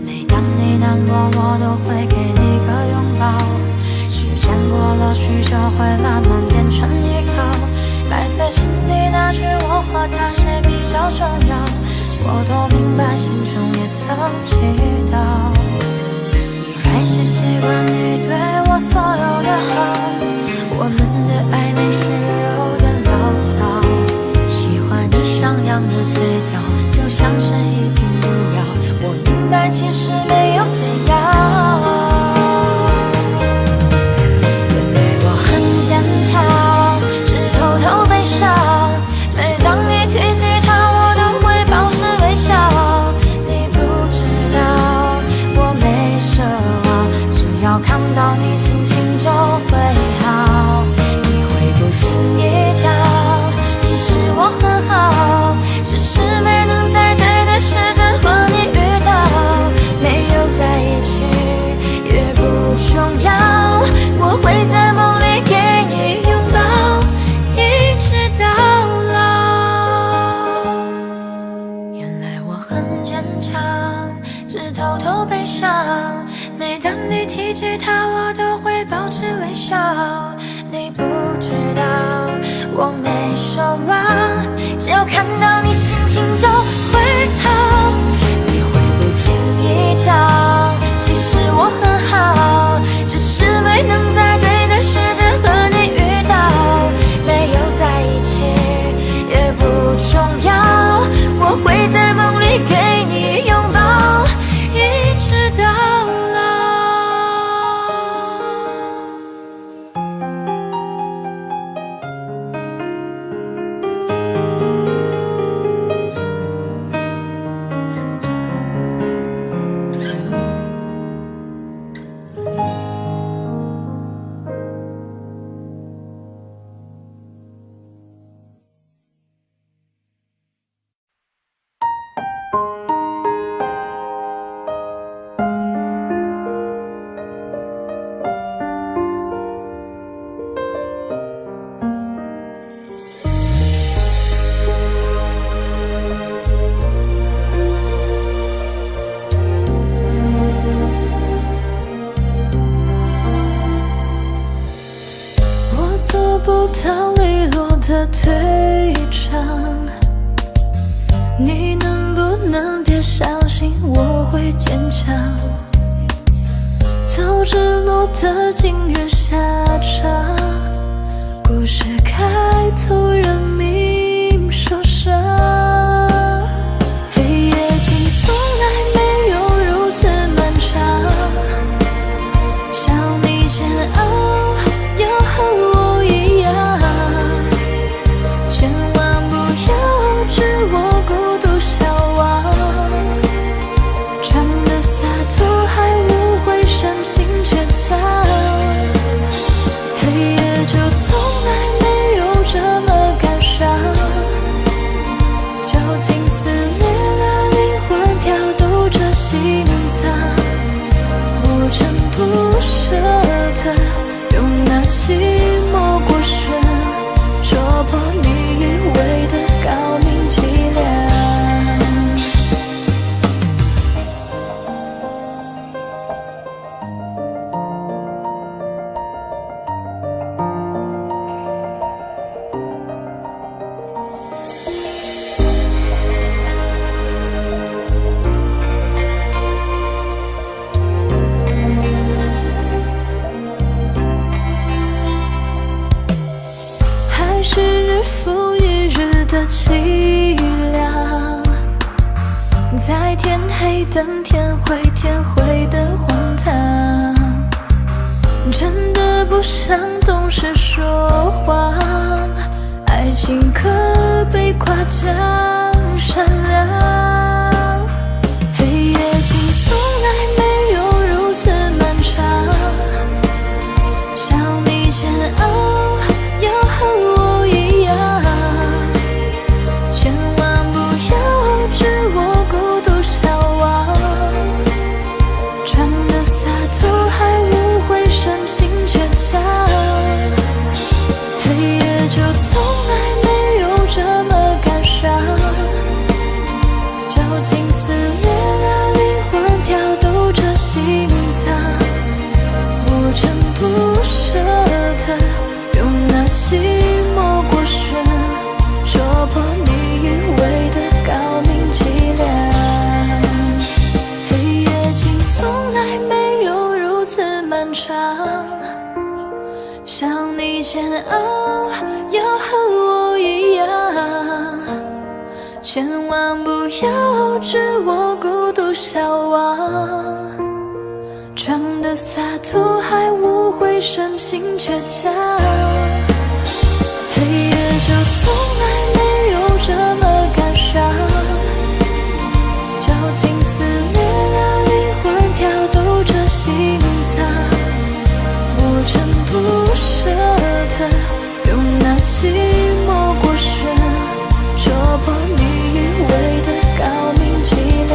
每当你难过，我都会给你个拥抱。时间过了许久，会慢慢变成依靠。埋在心底那句我和他谁比较重要，我都明白，心中也曾祈祷。一开始习惯你对我所有的好，我们的暧昧是有点潦草。喜欢你上扬的嘴角，就像是一瓶毒药。我明白，其实没有解药。每当你提起他，我都会保持微笑。你不知道我没奢望，只要看到你心情就会好。你会不经意讲，其实我很好，只是没能在对的时间和你遇到。没有在一起也不重要，我会在梦里给你拥抱，一直到老。原来我很坚强，只偷偷悲伤。每当你提起他，我都会保持微笑。你不知道我没奢望，只要看到你心情就会好。你会不经意讲，其实我很好，只是没能在对的时间和你遇到。没有在一起也不重要，我会在梦里给你拥抱，一直到老。做不到利落的退场，你能不能别相信我会坚强？早知落得今日下场，故事开头人命受伤。黑夜竟从来没有如此漫长，想你煎熬要和我一样，千万不要置我孤独消亡，装的洒脱还无悔深情倔强。黑夜就从来没有这么感伤，究竟撕裂了灵魂，跳动着心脏，不争不舍的用那寂寞过深，戳破你以为的高明伎俩。还是日复一日的凄凉，在天黑等天灰，天灰的荒唐，真的不想懂事说谎，爱情可被夸奖善良。黑夜竟从来没有如此漫长，想你煎熬要和我一样，千万不要置我孤独消亡，装的洒脱还无悔深情倔强。黑夜就从来没有这么感伤，究竟撕裂了灵魂，跳动着心脏，不争不舍的用那寂寞过深，戳破你以为的高明伎俩。黑夜竟从来没有如此漫长，想你煎熬要和我一样，千万不要置我孤独消亡，装的洒脱还无悔深情倔强。黑夜就从来没有这么感伤，究竟撕裂了灵魂，跳动着心脏，不争不舍的用那寂寞过深，戳破你以为的高明伎俩。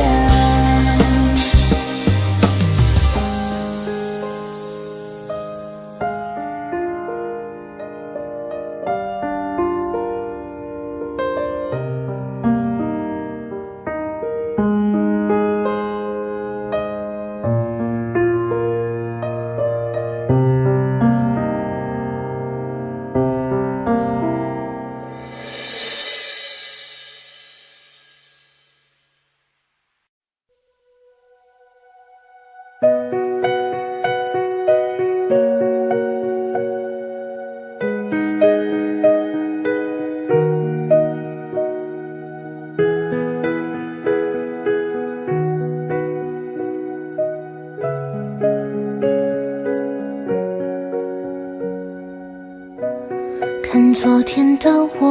看昨天的我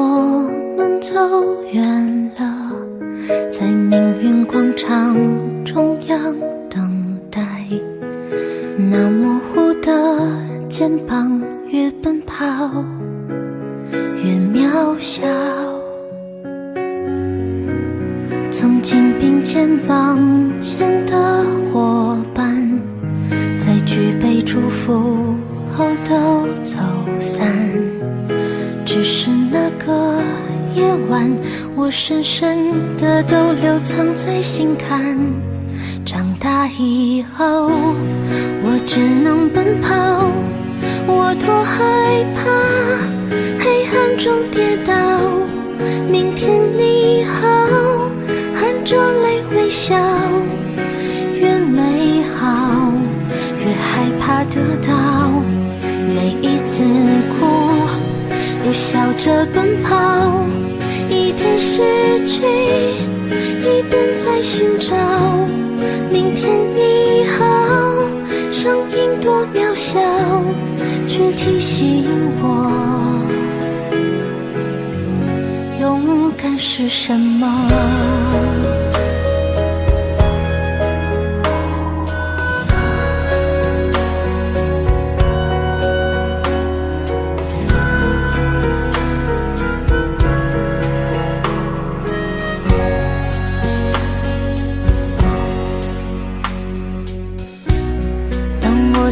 们走远了，在命运广场中央等待，那模糊的肩膀越奔跑越渺小，曾经并肩往前的伙伴，在举杯祝福后都走散，只是那个夜晚，我深深的都留藏在心坎。长大以后，我只能奔跑，我多害怕又笑着奔跑，一边失去，一边在寻找明天你好。声音多渺小，却提醒我，勇敢是什么。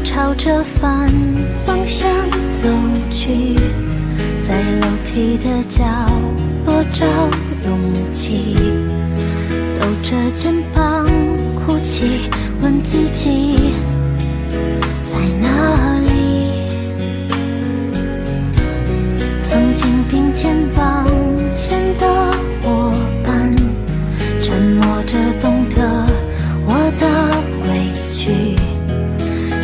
朝着反方向走去，在楼梯的角落找勇气，抖着肩膀哭泣，问自己在哪里。曾经并肩往前的伙伴，沉默着懂得我的委屈。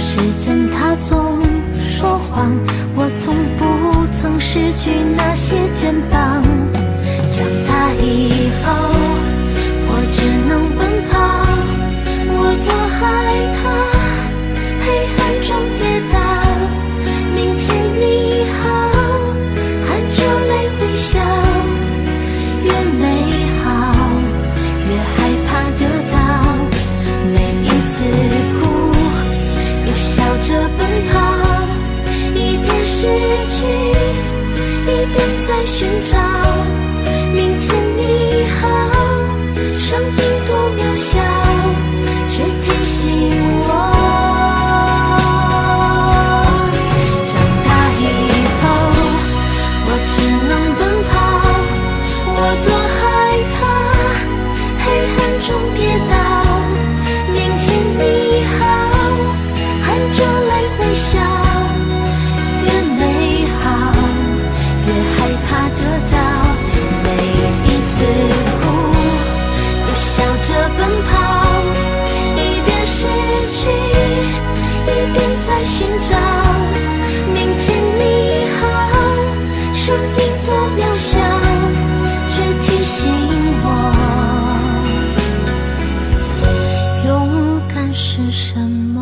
时间它总说谎，我从不曾失去那些肩膀。长大以后，我只能奔跑，我多害怕黑暗中跌倒。明天你好，含着泪微笑，越美好越害怕得到。每一次哭笑着奔跑，一边失去，一边在寻找明天你好。声音多渺小，却提醒我，长大以后，我只能奔跑，我多害怕黑暗中跌倒。明天你好，含着泪微笑，越美好越害怕得到。每一次哭又笑着奔跑，一边失去，一边在寻找明天你好。声音多渺小，却提醒我，勇敢是什么。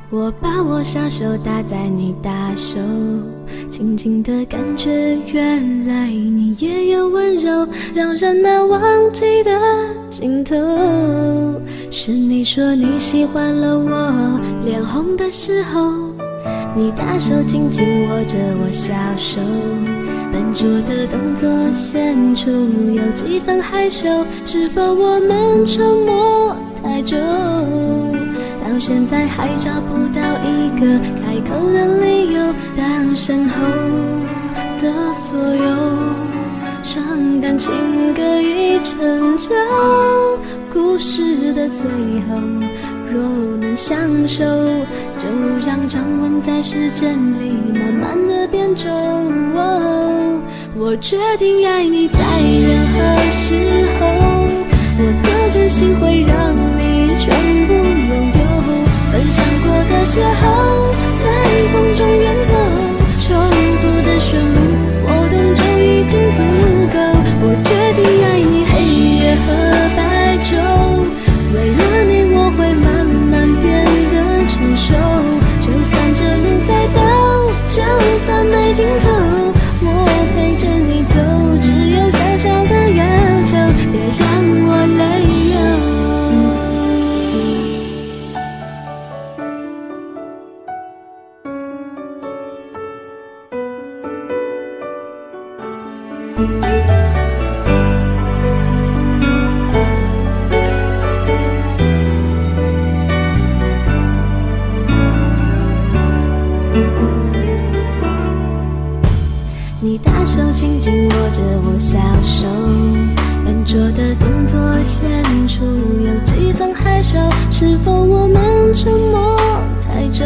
我把我小手搭在你大手，轻轻的感觉，原来你也有温柔，让人难忘记的尽头。是你说你喜欢了我脸红的时候，你大手紧紧握着我小手，笨拙的动作显出有几分害羞。是否我们沉默太久，到现在还找不到一个开口的理由？当身后的所有伤感情歌已成就，故事的最后若能相守，就让掌纹在时间里慢慢的变皱。我决定爱你在任何时候，我的真心会让你全部拥有。分享过的邂逅，在风中远走，重复的旋律波动就已经足够。我决定爱你黑夜和白昼，为了你我会慢慢变得成熟。就算这路再陡，就算没尽头，我陪着你走，只有小小你大手轻轻握着我小手，笨拙的动作显出有几分害羞，是否我们沉默太久，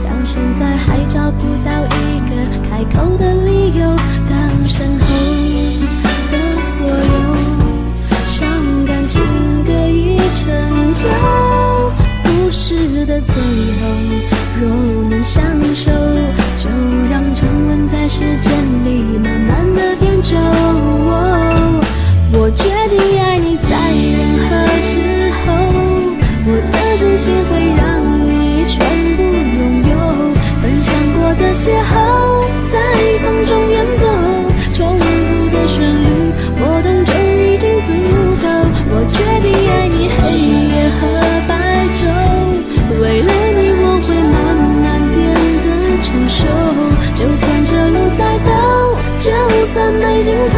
到现在还找不到一个开口的理由，当身后的所有伤感情歌已成就，故事的最后若能相守，就让沉稳在时间里慢慢的变久。我决定爱你在任何时候，我的真心会让你全部拥有，分享过的邂逅在风中演奏，重复的旋律我懂就已经足够。我决定爱你黑夜和白昼，为了你我会慢慢变得成熟，就算这路再陡，就算没尽头，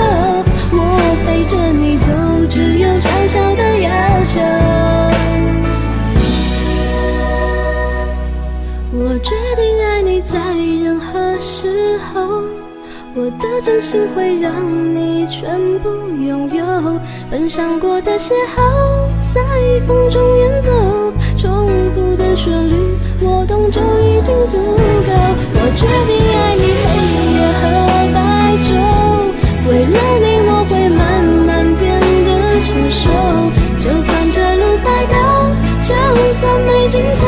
我陪着你走，只有小小的要求。我决定爱你在任何时候，我的真心会让你全部拥有，分享过的邂逅在风中演奏，重复的旋律我懂就已经足够。我决定爱你黑夜和白昼，为了你我会慢慢变得成熟，就算这路再陡，就算没尽头，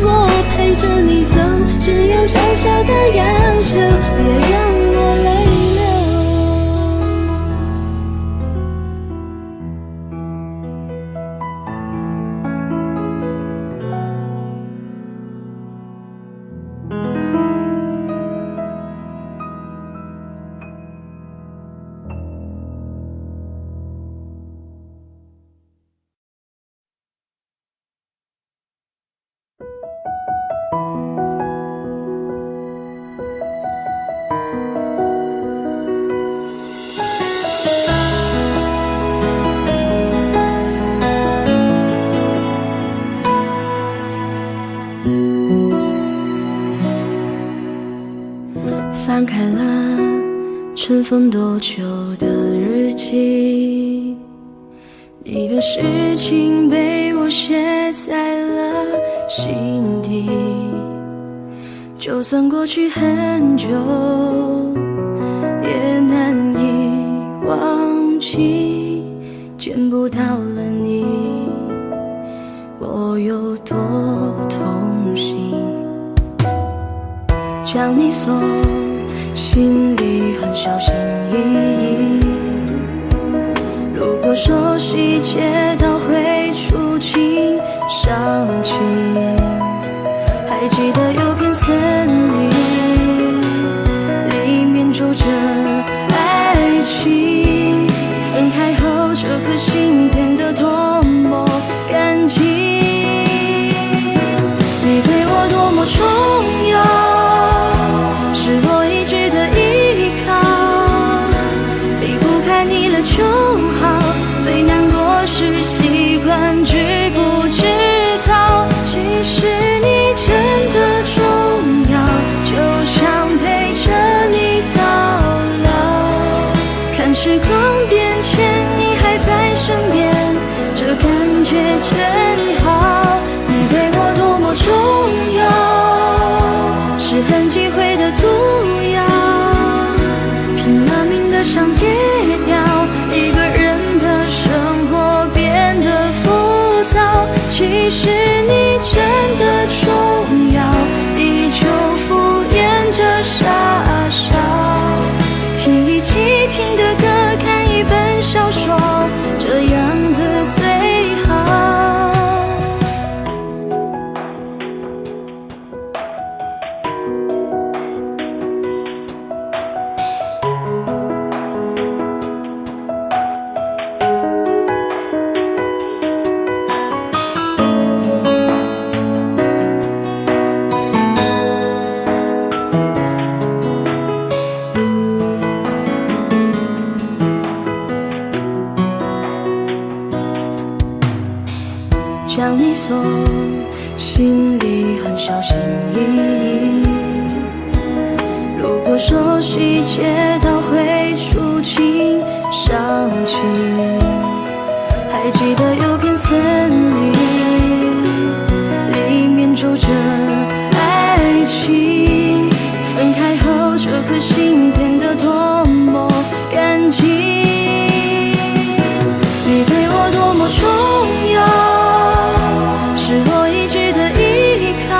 我陪着你走，只有小小的要求，别让我泪流。翻开了尘封多久的日记，你的事情被我写在了心底，就算过去很久也难以忘记，见不到了你我有多痛心，将你锁心里很小心翼翼，如果说细节都会触景伤情，还记得有片森林里面住着爱情，分开后这颗心变得多么干净，你对我多么重要，是我一直的依靠，离不开你了就好，最难过是习惯知不知道，其实你真的重要，就想陪着你到老，看时光变迁你还在身边，这感觉真好，你对我多么重要，是很忌讳的毒药，拼了命的想戒掉，一个人的生活变得浮躁，其实你真的重要，依旧敷衍着傻笑，听一起听的歌，看一本小说，这样子最好。锁，心里很小心翼翼。如果说细节它会触景伤情，还记得有片森林，里面住着爱情。分开后，这颗心变得多么干净。你对我多么重要，是我一直的依靠。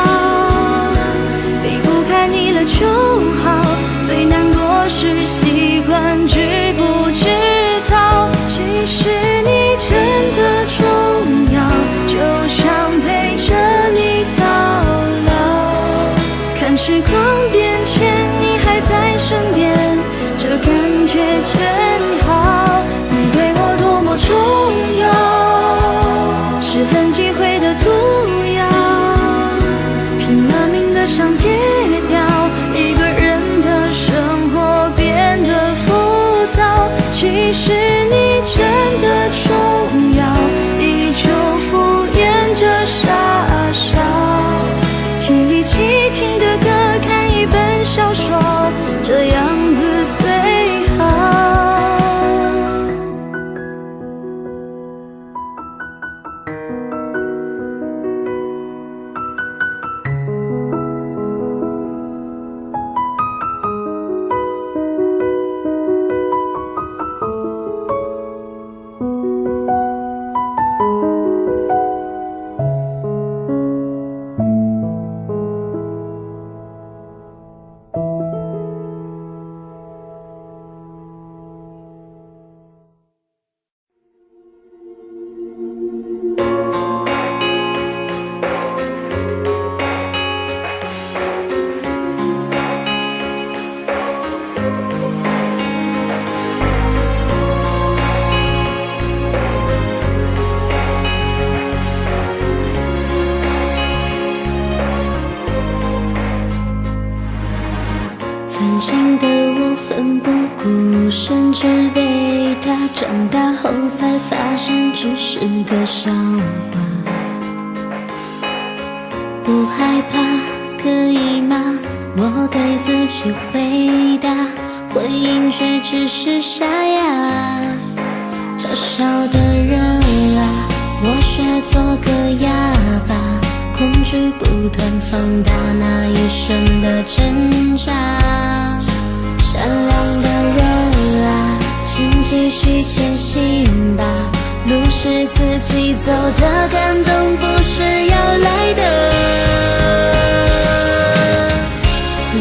离不开你了就好，最难过是习惯知不知道。其实你真的重要，就想陪着你到老。看时光变迁，你还在身边，这感觉真好。你对我多么重要，是很忌讳的毒药，拼了命的想戒掉，一个人的生活变得浮躁。其实你真的重要，依旧敷衍着傻笑，听一起听的歌，看一本小说，这样子最好。曾经的我奋不顾身，只为他，长大后才发现只是个笑话。不害怕，可以吗？我对自己回答，回应却只是沙哑。嘲笑的人啊，我学做个哑巴，恐惧不断放大那一瞬的挣扎。善良的人啊，请继续前行吧，路是自己走的，感动不是要来的。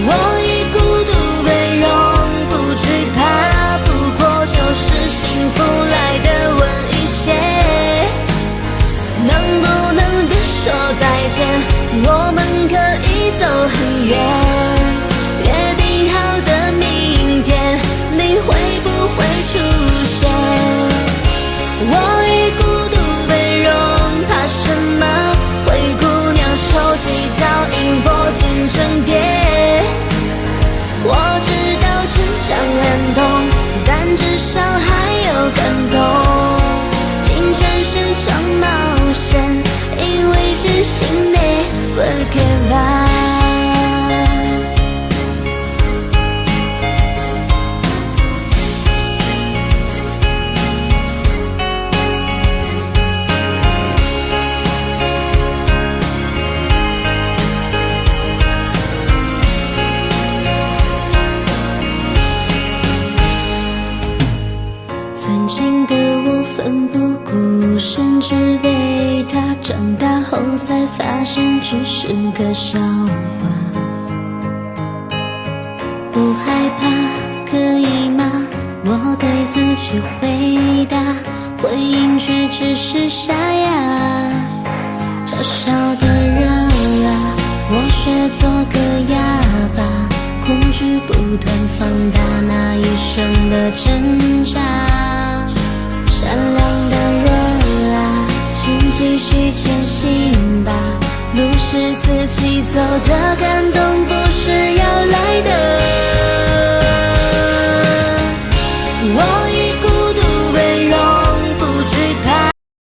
我以孤独为荣，不惧怕，不过就是幸福来的晚一些。能不能别说再见，我们可以走很远。约定好的明天，你会不会出现？我以孤独为荣，怕什么？灰姑娘手起脚印，拨进成蝶。我知道成长很痛，但至少还有感动。青春是场冒险，因为真心你perché曾经的我奋不顾身，只为他，长大后才发现只是个笑话。不害怕，可以吗？我对自己回答，回应却只是沙哑。嘲笑的人啊，我学做个哑巴，恐惧不断放大那一瞬的挣扎。善良的人啊，请继续前行吧，路是自己走的，感动不是要来的。我以孤独为荣，